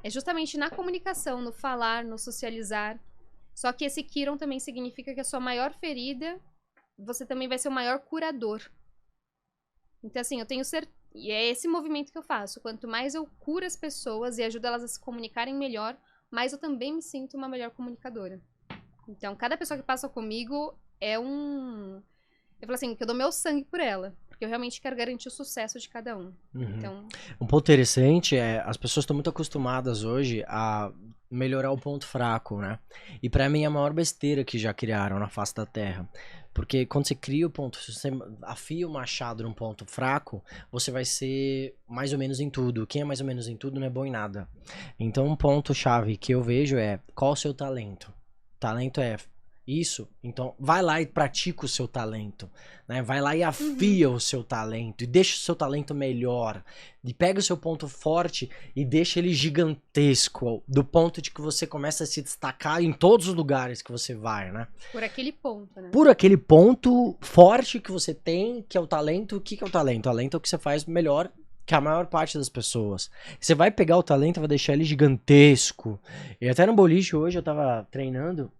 É justamente na comunicação, no falar, no socializar. Só que esse Quirum também significa que a sua maior ferida, você também vai ser o maior curador. Então, assim, eu tenho certeza. E é esse movimento que eu faço. Quanto mais eu curo as pessoas e ajudo elas a se comunicarem melhor, mais eu também me sinto uma melhor comunicadora. Então, cada pessoa que passa comigo é um... Eu falo assim, que eu dou meu sangue por ela. Porque eu realmente quero garantir o sucesso de cada um. Uhum. Então... Um ponto interessante é, as pessoas estão muito acostumadas hoje a melhorar o ponto fraco, né? E pra mim é a maior besteira que já criaram na face da Terra. Porque quando você cria o ponto, se você afia o machado num ponto fraco, você vai ser mais ou menos em tudo. Quem é mais ou menos em tudo não é bom em nada. Então um ponto chave que eu vejo é, qual o seu talento? Talento é isso, então vai lá e pratica o seu talento, né? Vai lá e afia o seu talento e deixa o seu talento melhor. E pega o seu ponto forte e deixa ele gigantesco, do ponto de que você começa a se destacar em todos os lugares que você vai, né? Por aquele ponto, né? Por aquele ponto forte que você tem, que é o talento. O que que é o talento? O talento é o que você faz melhor que a maior parte das pessoas. Você vai pegar o talento e vai deixar ele gigantesco. E até no boliche hoje eu tava treinando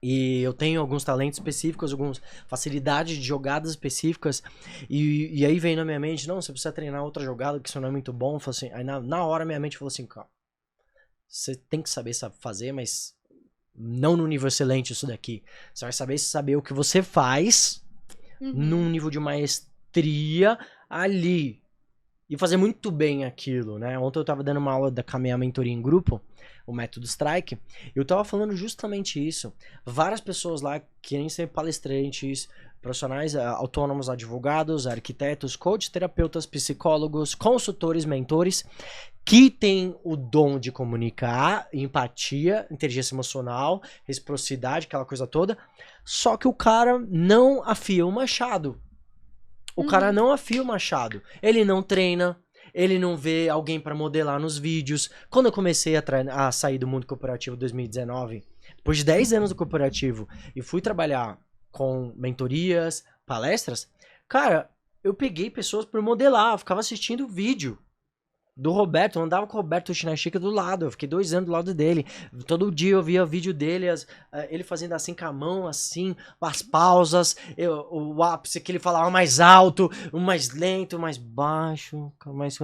e eu tenho alguns talentos específicos, algumas facilidades de jogadas específicas. E aí vem na minha mente, não, você precisa treinar outra jogada, que isso não é muito bom. Assim, aí na hora minha mente falou assim, calma, você tem que saber fazer, mas não no nível excelente isso daqui. Você vai saber o que você faz num nível de maestria ali. E fazer muito bem aquilo, né? Ontem eu tava dando uma aula com a minha mentoria em grupo, o método Strike, e eu tava falando justamente isso. Várias pessoas lá querem ser palestrantes, profissionais autônomos, advogados, arquitetos, coaches, terapeutas, psicólogos, consultores, mentores, que têm o dom de comunicar, empatia, inteligência emocional, reciprocidade, aquela coisa toda, só que o cara não afia o machado. O cara não afia o machado. Ele não treina, ele não vê alguém pra modelar nos vídeos. Quando eu comecei a sair do mundo corporativo em 2019, depois de 10 anos do corporativo, e fui trabalhar com mentorias, palestras, cara, eu peguei pessoas pra modelar, eu ficava assistindo vídeo do Roberto, eu andava com o Roberto Chinachica do lado, eu fiquei 2 anos do lado dele, todo dia eu via vídeo dele, ele fazendo assim com a mão, assim, as pausas, o ápice que ele falava mais alto, o mais lento, mais baixo, mais...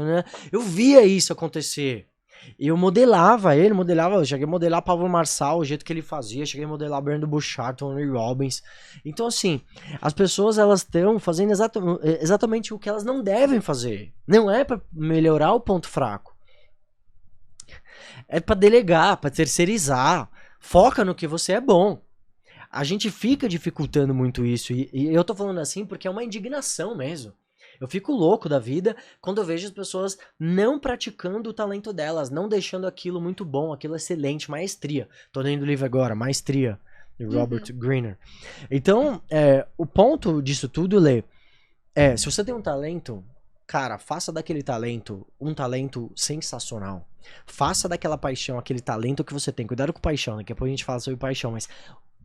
Eu via isso acontecer, e eu modelava ele, eu cheguei a modelar Pablo Marçal, o jeito que ele fazia, cheguei a modelar Brandon Bouchard, Tony Robbins. Então assim, as pessoas elas estão fazendo exatamente o que elas não devem fazer. Não é pra melhorar o ponto fraco. É pra delegar, pra terceirizar. Foca no que você é bom. A gente fica dificultando muito isso, e eu tô falando assim porque é uma indignação mesmo. Eu fico louco da vida quando eu vejo as pessoas não praticando o talento delas, não deixando aquilo muito bom, aquilo excelente, maestria. Tô lendo o livro agora, Maestria, de Robert Greene. Então, o ponto disso tudo, Lê, se você tem um talento, cara, faça daquele talento um talento sensacional. Faça daquela paixão, aquele talento que você tem. Cuidado com paixão, daqui a pouco a gente fala sobre paixão, mas...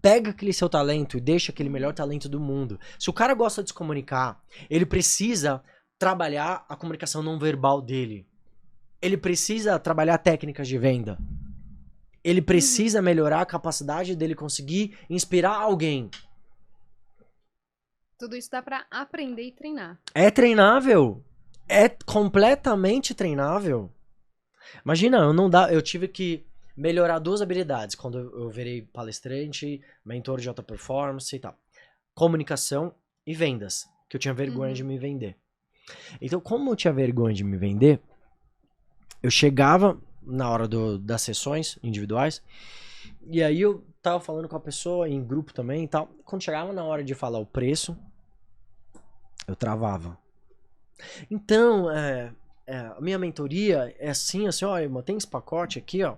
Pega aquele seu talento e deixa aquele melhor talento do mundo. Se o cara gosta de se comunicar, ele precisa trabalhar a comunicação não verbal dele. Ele precisa trabalhar técnicas de venda. Ele precisa melhorar a capacidade dele conseguir inspirar alguém. Tudo isso dá pra aprender e treinar. É treinável. É completamente treinável. Imagina, eu tive que melhorar 2 habilidades quando eu virei palestrante, mentor de alta performance e tal. Comunicação e vendas, que eu tinha vergonha de me vender. Então, como eu tinha vergonha de me vender, eu chegava na hora das sessões individuais, e aí eu tava falando com a pessoa, em grupo também e tal. Quando chegava na hora de falar o preço, eu travava. Então, a minha mentoria é assim, ó, irmão, tem esse pacote aqui, ó,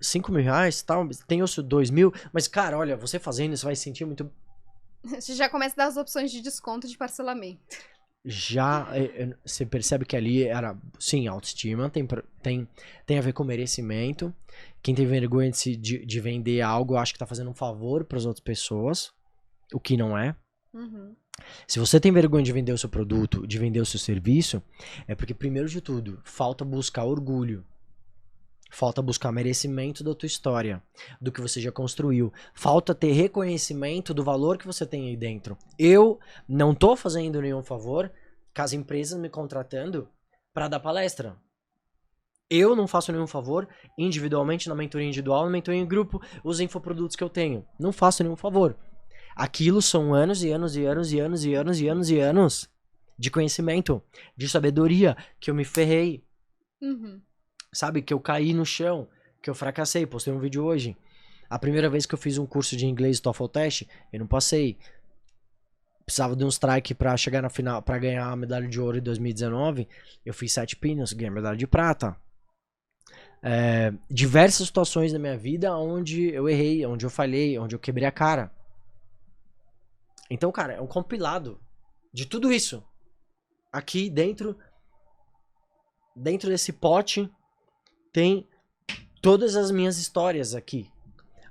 5 mil reais, tal, tem osso 2 mil, mas cara, olha, você fazendo isso vai se sentir muito... Você já começa a dar as opções de desconto de parcelamento. Já, você percebe que ali era, sim, autoestima, tem a ver com merecimento. Quem tem vergonha de vender algo, acho que tá fazendo um favor para as outras pessoas, o que não é. Se você tem vergonha de vender o seu produto, de vender o seu serviço, é porque, primeiro de tudo, falta buscar orgulho. Falta buscar merecimento da tua história, do que você já construiu. Falta ter reconhecimento do valor que você tem aí dentro. Eu não tô fazendo nenhum favor com as empresas me contratando para dar palestra. Eu não faço nenhum favor individualmente na mentoria individual, na mentoria em grupo, os infoprodutos que eu tenho. Não faço nenhum favor. Aquilo são anos e anos e anos e anos e anos e anos e anos de conhecimento, de sabedoria, que eu me ferrei. Sabe, que eu caí no chão, que eu fracassei, postei um vídeo hoje. A primeira vez que eu fiz um curso de inglês TOEFL teste, eu não passei. Precisava de um strike pra chegar na final, pra ganhar a medalha de ouro em 2019. Eu fiz 7 pinos, ganhei a medalha de prata. Diversas situações na minha vida onde eu errei, onde eu falhei, onde eu quebrei a cara. Então, cara, é um compilado de tudo isso. Aqui dentro desse pote tem todas as minhas histórias aqui.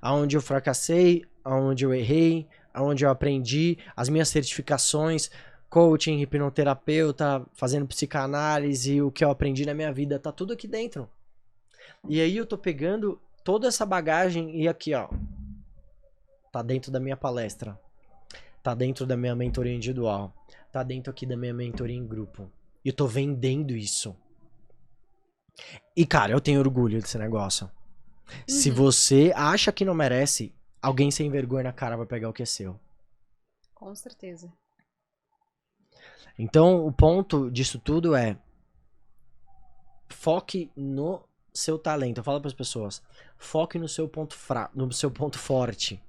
Aonde eu fracassei, aonde eu errei, aonde eu aprendi, as minhas certificações, coaching, hipnoterapeuta, fazendo psicanálise, o que eu aprendi na minha vida, tá tudo aqui dentro. E aí eu tô pegando toda essa bagagem e aqui, ó, tá dentro da minha palestra, tá dentro da minha mentoria individual, tá dentro aqui da minha mentoria em grupo. E eu tô vendendo isso. E, cara, eu tenho orgulho desse negócio. Se você acha que não merece, alguém sem vergonha na cara vai pegar o que é seu. Com certeza. Então, o ponto disso tudo é foque no seu talento. Eu falo para as pessoas, foque no seu ponto no seu ponto forte.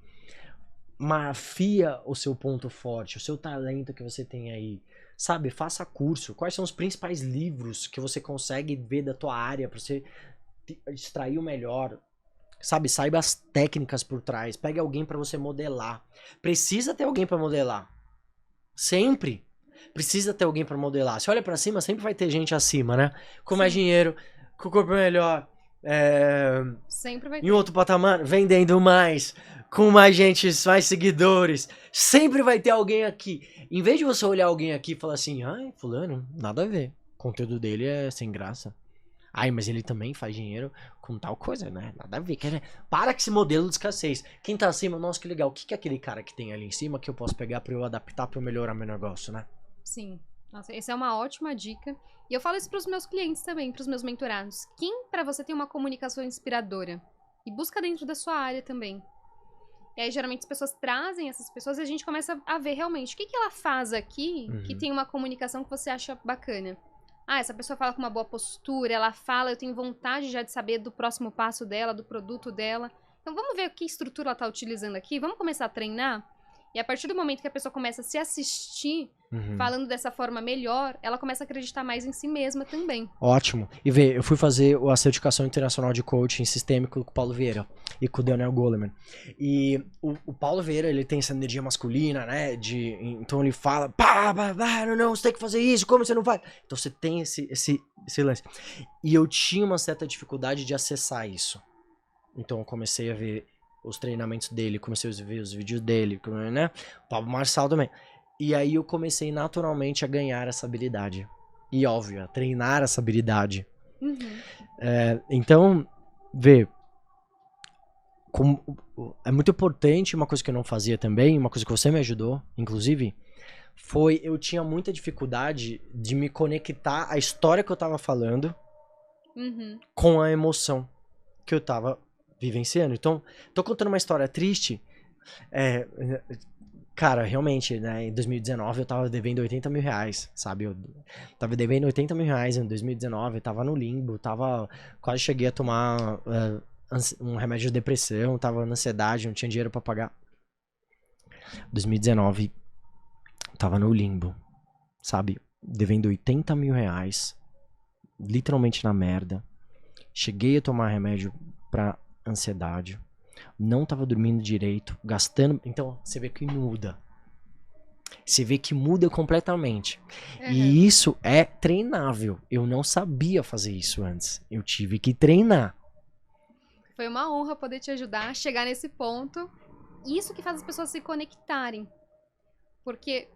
Afia o seu ponto forte, o seu talento que você tem aí. Sabe, faça curso. Quais são os principais livros que você consegue ver da tua área para você extrair o melhor? Sabe, saiba as técnicas por trás. Pegue alguém para você modelar. Precisa ter alguém para modelar. Sempre. Precisa ter alguém para modelar. Você olha para cima, sempre vai ter gente acima, né? Com mais dinheiro, com o corpo melhor, sempre vai ter. em outro patamar, vendendo mais, com mais gente, mais seguidores. Sempre vai ter alguém aqui. Em vez de você olhar alguém aqui e falar assim, ai, fulano, nada a ver. O conteúdo dele é sem graça. Ai, mas ele também faz dinheiro com tal coisa, né? Nada a ver. Para com esse modelo de escassez. Quem tá acima, nossa, que legal. O que é aquele cara que tem ali em cima que eu posso pegar pra eu adaptar, pra eu melhorar meu negócio, né? Sim. Nossa, essa é uma ótima dica. E eu falo isso pros meus clientes também, pros meus mentorados. Quem pra você tem uma comunicação inspiradora? E busca dentro da sua área também. E aí, geralmente, as pessoas trazem essas pessoas e a gente começa a ver realmente o que ela faz aqui que tem uma comunicação que você acha bacana. Ah, essa pessoa fala com uma boa postura, ela fala, eu tenho vontade já de saber do próximo passo dela, do produto dela. Então, vamos ver que estrutura ela tá utilizando aqui, vamos começar a treinar? E a partir do momento que a pessoa começa a se assistir, falando dessa forma melhor, ela começa a acreditar mais em si mesma também. Ótimo. E vê, eu fui fazer a certificação internacional de coaching sistêmico com o Paulo Vieira e com o Daniel Goleman. E o Paulo Vieira, ele tem essa energia masculina, né? Então ele fala, não, você tem que fazer isso, como você não faz? Então você tem esse lance. E eu tinha uma certa dificuldade de acessar isso. Então eu comecei a ver os treinamentos dele, comecei a ver os vídeos dele, né? O Pablo Marçal também. E aí eu comecei naturalmente a ganhar essa habilidade. E óbvio, a treinar essa habilidade. Então, vê, é muito importante, uma coisa que eu não fazia também, uma coisa que você me ajudou, inclusive, foi eu tinha muita dificuldade de me conectar à história que eu tava falando com a emoção que eu tava vivenciando. Então, tô contando uma história triste. Cara, realmente, né, em 2019 eu tava devendo 80 mil reais, sabe? Eu tava devendo 80 mil reais em 2019, eu tava no limbo, quase cheguei a tomar um remédio de depressão, tava na ansiedade, não tinha dinheiro pra pagar. 2019, tava no limbo, sabe? Devendo 80 mil reais, literalmente na merda. Cheguei a tomar remédio pra ansiedade. Não tava dormindo direito, gastando. Então, você vê que muda. Você vê que muda completamente. E isso é treinável. Eu não sabia fazer isso antes. Eu tive que treinar. Foi uma honra poder te ajudar a chegar nesse ponto. Isso que faz as pessoas se conectarem. Porque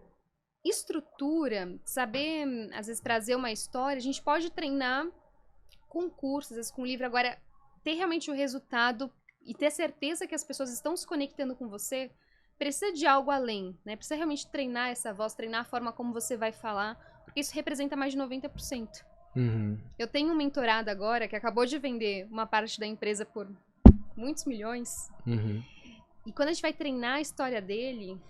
estrutura, saber, às vezes, trazer uma história, a gente pode treinar com cursos, às vezes com livro. Agora, ter realmente o resultado e ter certeza que as pessoas estão se conectando com você, precisa de algo além, né? Precisa realmente treinar essa voz, treinar a forma como você vai falar, porque isso representa mais de 90%. Eu tenho um mentorado agora que acabou de vender uma parte da empresa por muitos milhões. E quando a gente vai treinar a história dele,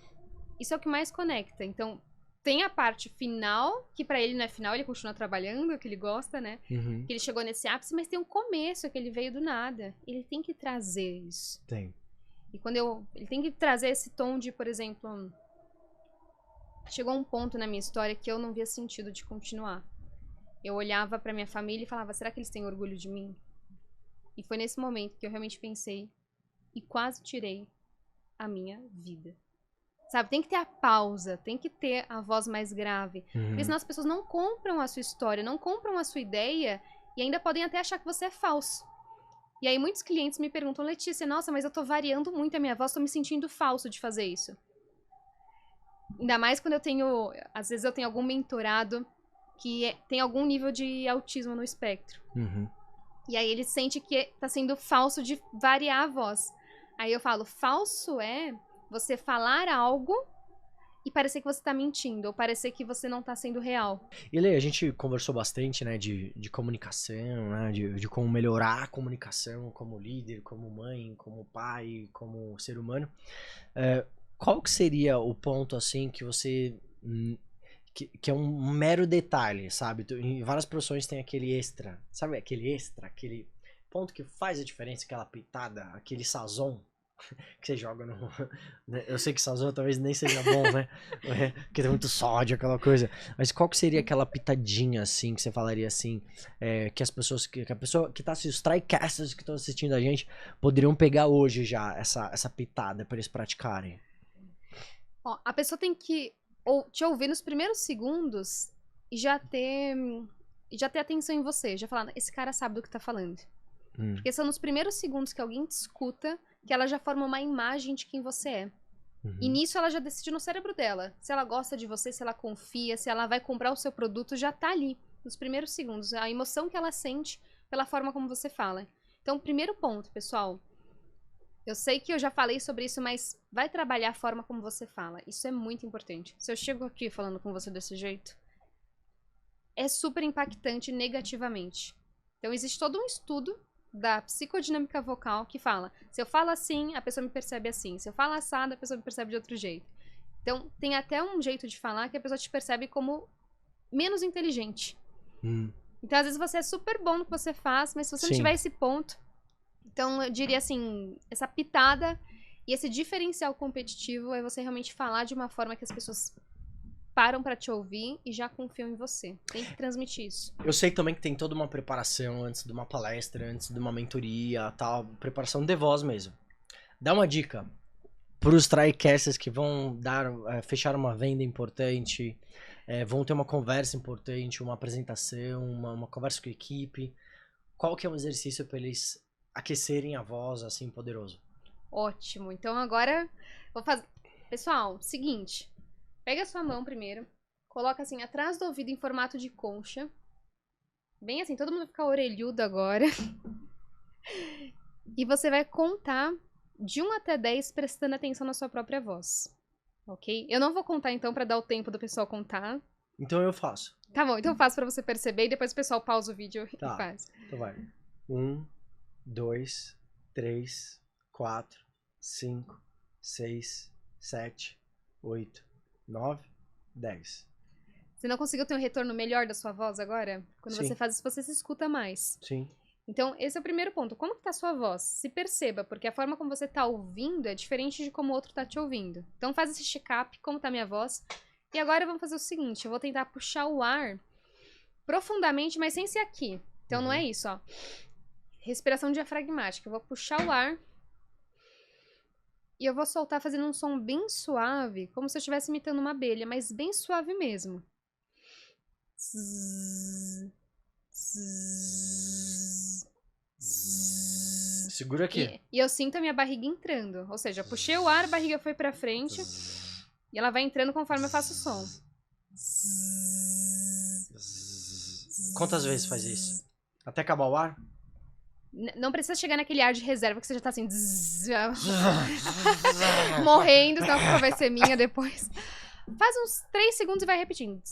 isso é o que mais conecta. Então, tem a parte final, que pra ele não é final, ele continua trabalhando, que ele gosta, né? Que ele chegou nesse ápice, mas tem um começo, que ele veio do nada. Ele tem que trazer isso. Tem. E quando ele tem que trazer esse tom de, por exemplo, chegou um ponto na minha história que eu não via sentido de continuar. Eu olhava pra minha família e falava, será que eles têm orgulho de mim? E foi nesse momento que eu realmente pensei e quase tirei a minha vida. Sabe, tem que ter a pausa, tem que ter a voz mais grave. Porque senão as pessoas não compram a sua história, não compram a sua ideia e ainda podem até achar que você é falso. E aí muitos clientes me perguntam, Letícia, nossa, mas eu tô variando muito a minha voz, tô me sentindo falso de fazer isso. Ainda mais quando eu tenho, às vezes eu tenho algum mentorado que tem algum nível de autismo no espectro. E aí ele sente que tá sendo falso de variar a voz. Aí eu falo, falso é você falar algo e parecer que você tá mentindo, ou parecer que você não tá sendo real. E Lê, a gente conversou bastante, né, de comunicação, né, de como melhorar a comunicação como líder, como mãe, como pai, como ser humano. Qual que seria o ponto, assim, que você... Que é um mero detalhe, sabe? Em várias profissões tem aquele extra, sabe? Aquele extra, aquele ponto que faz a diferença, aquela pitada, aquele sazon que você joga no... né? Eu sei que sazon talvez nem seja bom, né? Porque tem muito sódio, aquela coisa. Mas qual que seria aquela pitadinha, assim, que você falaria assim, que as pessoas, que a pessoa que tá assistindo, os trycasters que estão assistindo a gente, poderiam pegar hoje já essa pitada para eles praticarem? Ó, a pessoa tem que te ouvir nos primeiros segundos e já ter atenção em você, já falar, esse cara sabe do que tá falando. Porque são nos primeiros segundos que alguém te escuta que ela já forma uma imagem de quem você é. E nisso ela já decide no cérebro dela. Se ela gosta de você, se ela confia, se ela vai comprar o seu produto, já tá ali, nos primeiros segundos. A emoção que ela sente pela forma como você fala. Então, primeiro ponto, pessoal. Eu sei que eu já falei sobre isso, mas vai trabalhar a forma como você fala. Isso é muito importante. Se eu chego aqui falando com você desse jeito, é super impactante negativamente. Então, existe todo um estudo da psicodinâmica vocal que fala, se eu falo assim, a pessoa me percebe assim, se eu falo assado, a pessoa me percebe de outro jeito. Então, tem até um jeito de falar que a pessoa te percebe como menos inteligente. Então, às vezes você é super bom no que você faz, mas se você não tiver esse ponto, então eu diria assim, essa pitada e esse diferencial competitivo é você realmente falar de uma forma que as pessoas param pra te ouvir e já confiam em você. Tem que transmitir isso. Eu sei também que tem toda uma preparação antes de uma palestra, antes de uma mentoria, tal, preparação de voz mesmo. Dá uma dica pros trycasters que vão fechar uma venda importante, vão ter uma conversa importante, uma apresentação, uma conversa com a equipe. Qual que é um exercício para eles aquecerem a voz assim poderoso? Ótimo. Então agora vou fazer. Pessoal, seguinte. Pega a sua mão primeiro, coloca assim atrás do ouvido em formato de concha. Bem assim, todo mundo vai ficar orelhudo agora. E você vai contar de 1 até 10 prestando atenção na sua própria voz. Ok? Eu não vou contar então pra dar o tempo do pessoal contar. Então eu faço. Tá bom, então eu faço pra você perceber e depois o pessoal pausa o vídeo e faz. Então vai. 1, 2, 3, 4, 5, 6, 7, 8, 9, 10. Você não conseguiu ter um retorno melhor da sua voz agora? Quando você faz isso, você se escuta mais. Sim. Então, esse é o primeiro ponto. Como que tá a sua voz? Se perceba, porque a forma como você tá ouvindo é diferente de como o outro tá te ouvindo. Então, faz esse check-up, como tá a minha voz. E agora, vamos fazer o seguinte. Eu vou tentar puxar o ar profundamente, mas sem ser aqui. Então, não é isso, ó. Respiração diafragmática. Eu vou puxar o ar e eu vou soltar fazendo um som bem suave, como se eu estivesse imitando uma abelha, mas bem suave mesmo. Segura aqui. E eu sinto a minha barriga entrando. Ou seja, eu puxei o ar, a barriga foi pra frente e ela vai entrando conforme eu faço o som. Quantas vezes faz isso? Até acabar o ar? Não precisa chegar naquele ar de reserva que você já tá assim... morrendo, senão a culpa vai ser minha depois. Faz uns 3 segundos e vai repetindo.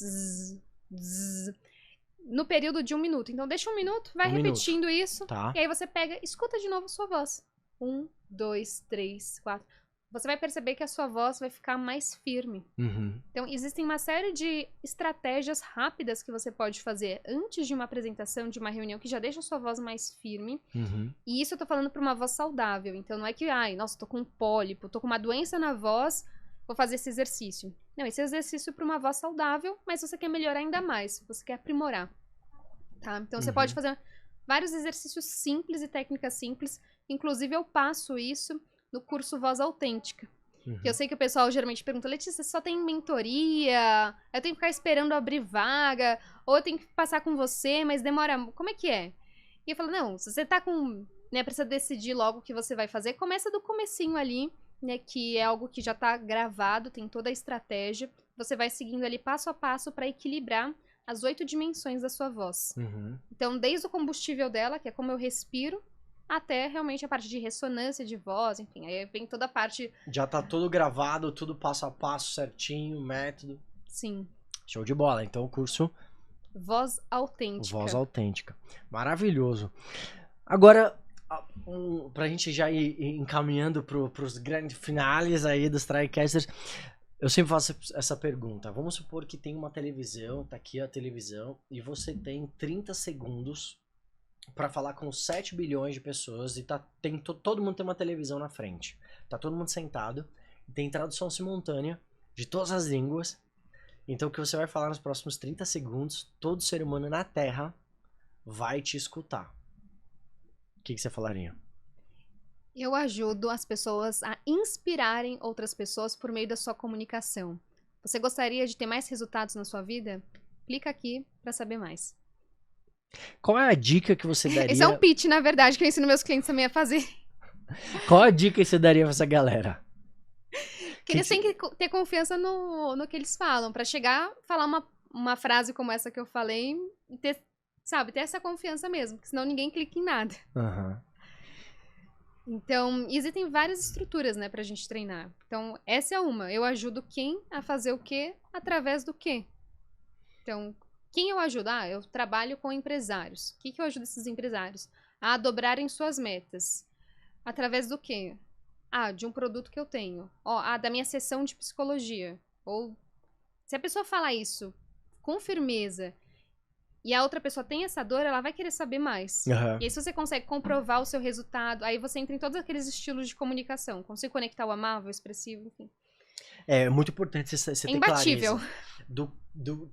No período de 1 minuto. Então deixa 1 minuto, vai repetindo isso. Tá. E aí você pega, escuta de novo a sua voz. 1, 2, 3, 4... Você vai perceber que a sua voz vai ficar mais firme. Então, existem uma série de estratégias rápidas que você pode fazer antes de uma apresentação, de uma reunião, que já deixa a sua voz mais firme. E isso eu tô falando pra uma voz saudável. Então, não é que, nossa, tô com um pólipo, tô com uma doença na voz, vou fazer esse exercício. Não, esse exercício é pra uma voz saudável, mas você quer melhorar ainda mais, você quer aprimorar. Tá? Então, você pode fazer vários exercícios simples e técnicas simples. Inclusive, eu passo isso no curso Voz Autêntica. Que eu sei que o pessoal geralmente pergunta, Letícia, você só tem mentoria? Eu tenho que ficar esperando abrir vaga? Ou eu tenho que passar com você, mas demora... Como é que é? E eu falo, não, se você tá com... né, precisa decidir logo o que você vai fazer, começa do comecinho ali, né, que é algo que já tá gravado, tem toda a estratégia. Você vai seguindo ali passo a passo para equilibrar as 8 dimensões da sua voz. Então, desde o combustível dela, que é como eu respiro, até realmente a parte de ressonância de voz, enfim, aí vem toda a parte... Já tá tudo gravado, tudo passo a passo, certinho, método. Sim. Show de bola. Então o curso Voz Autêntica. Voz Autêntica. Maravilhoso. Agora, pra gente já ir encaminhando pros grandes finales aí dos TryCasters, eu sempre faço essa pergunta. Vamos supor que tem uma televisão, tá aqui a televisão, e você tem 30 segundos para falar com 7 bilhões de pessoas e todo mundo tem uma televisão na frente. Tá todo mundo sentado, tem tradução simultânea de todas as línguas. Então o que você vai falar nos próximos 30 segundos, todo ser humano na Terra vai te escutar. O que você falaria? Eu ajudo as pessoas a inspirarem outras pessoas por meio da sua comunicação. Você gostaria de ter mais resultados na sua vida? Clica aqui para saber mais. Qual é a dica que você daria? Esse é um pitch, na verdade, que eu ensino meus clientes também a fazer. Qual a dica que você daria pra essa galera? Que eles têm que ter confiança no que eles falam, pra chegar, falar uma frase como essa que eu falei e ter, sabe, ter essa confiança mesmo, porque senão ninguém clica em nada. Uhum. Então, existem várias estruturas, né, pra gente treinar. Então, essa é uma. Eu ajudo quem a fazer o quê através do quê. Então, quem eu ajudo? Eu trabalho com empresários. O que eu ajudo esses empresários? A dobrarem suas metas. Através do quê? De um produto que eu tenho. Da minha sessão de psicologia. Ou, se a pessoa falar isso com firmeza e a outra pessoa tem essa dor, ela vai querer saber mais. Uhum. E aí, se você consegue comprovar o seu resultado, aí você entra em todos aqueles estilos de comunicação. Consegue conectar o amável, o expressivo, enfim. É muito importante você ter imbatível. clareza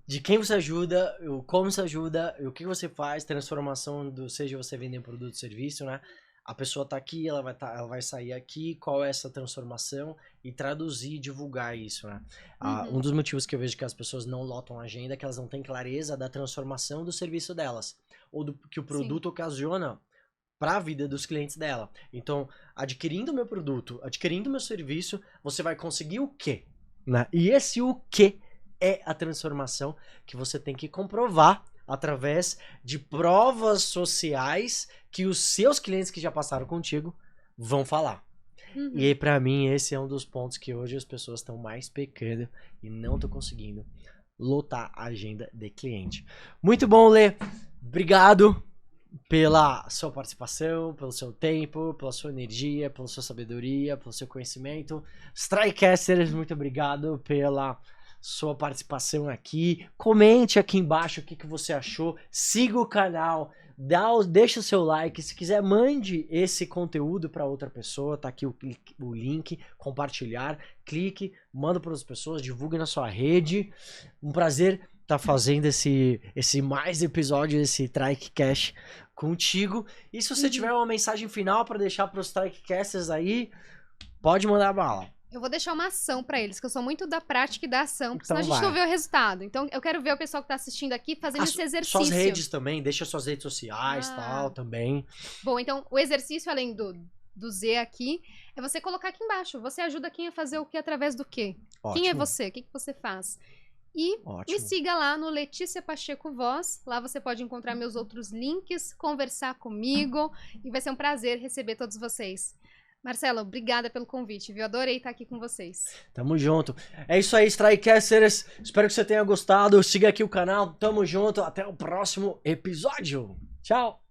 de quem você ajuda, como você ajuda, o que você faz, transformação seja você vender produto ou serviço, né? A pessoa tá aqui, ela vai sair aqui, qual é essa transformação e traduzir e divulgar isso, né? Um dos motivos que eu vejo que as pessoas não lotam a agenda é que elas não têm clareza da transformação do serviço delas, ou do que o produto ocasiona para a vida dos clientes dela. Então, adquirindo meu produto, adquirindo meu serviço, você vai conseguir o quê? Né? E esse o quê é a transformação que você tem que comprovar através de provas sociais que os seus clientes que já passaram contigo vão falar. E aí, pra mim, esse é um dos pontos que hoje as pessoas estão mais pecando e não estão conseguindo lotar a agenda de cliente. Muito bom, Lê. Obrigado pela sua participação, pelo seu tempo, pela sua energia, pela sua sabedoria, pelo seu conhecimento. TryCasters, muito obrigado pela sua participação aqui. Comente aqui embaixo o que você achou. Siga o canal, deixa o seu like. Se quiser, mande esse conteúdo para outra pessoa. Tá aqui o link, compartilhar. Clique, manda para outras pessoas, divulgue na sua rede. Um prazer estar fazendo esse mais episódio desse TryCast contigo. E se você tiver uma mensagem final para deixar para os TryCasters aí, pode mandar bala. Eu vou deixar uma ação pra eles, que eu sou muito da prática e da ação, porque Então senão a gente não vê o resultado. Então eu quero ver o pessoal que tá assistindo aqui fazendo esse exercício. Suas redes também, deixa suas redes sociais e tal também. Bom, então o exercício, além do Z aqui, é você colocar aqui embaixo. Você ajuda quem a fazer o que através do quê? Ótimo. Quem é você? O que você faz? E me siga lá no Letícia Pacheco Voz. Lá você pode encontrar meus outros links, conversar comigo. E vai ser um prazer receber todos vocês. Marcelo, obrigada pelo convite, viu? Adorei estar aqui com vocês. Tamo junto. É isso aí, TryCasters. Espero que você tenha gostado. Siga aqui o canal. Tamo junto. Até o próximo episódio. Tchau.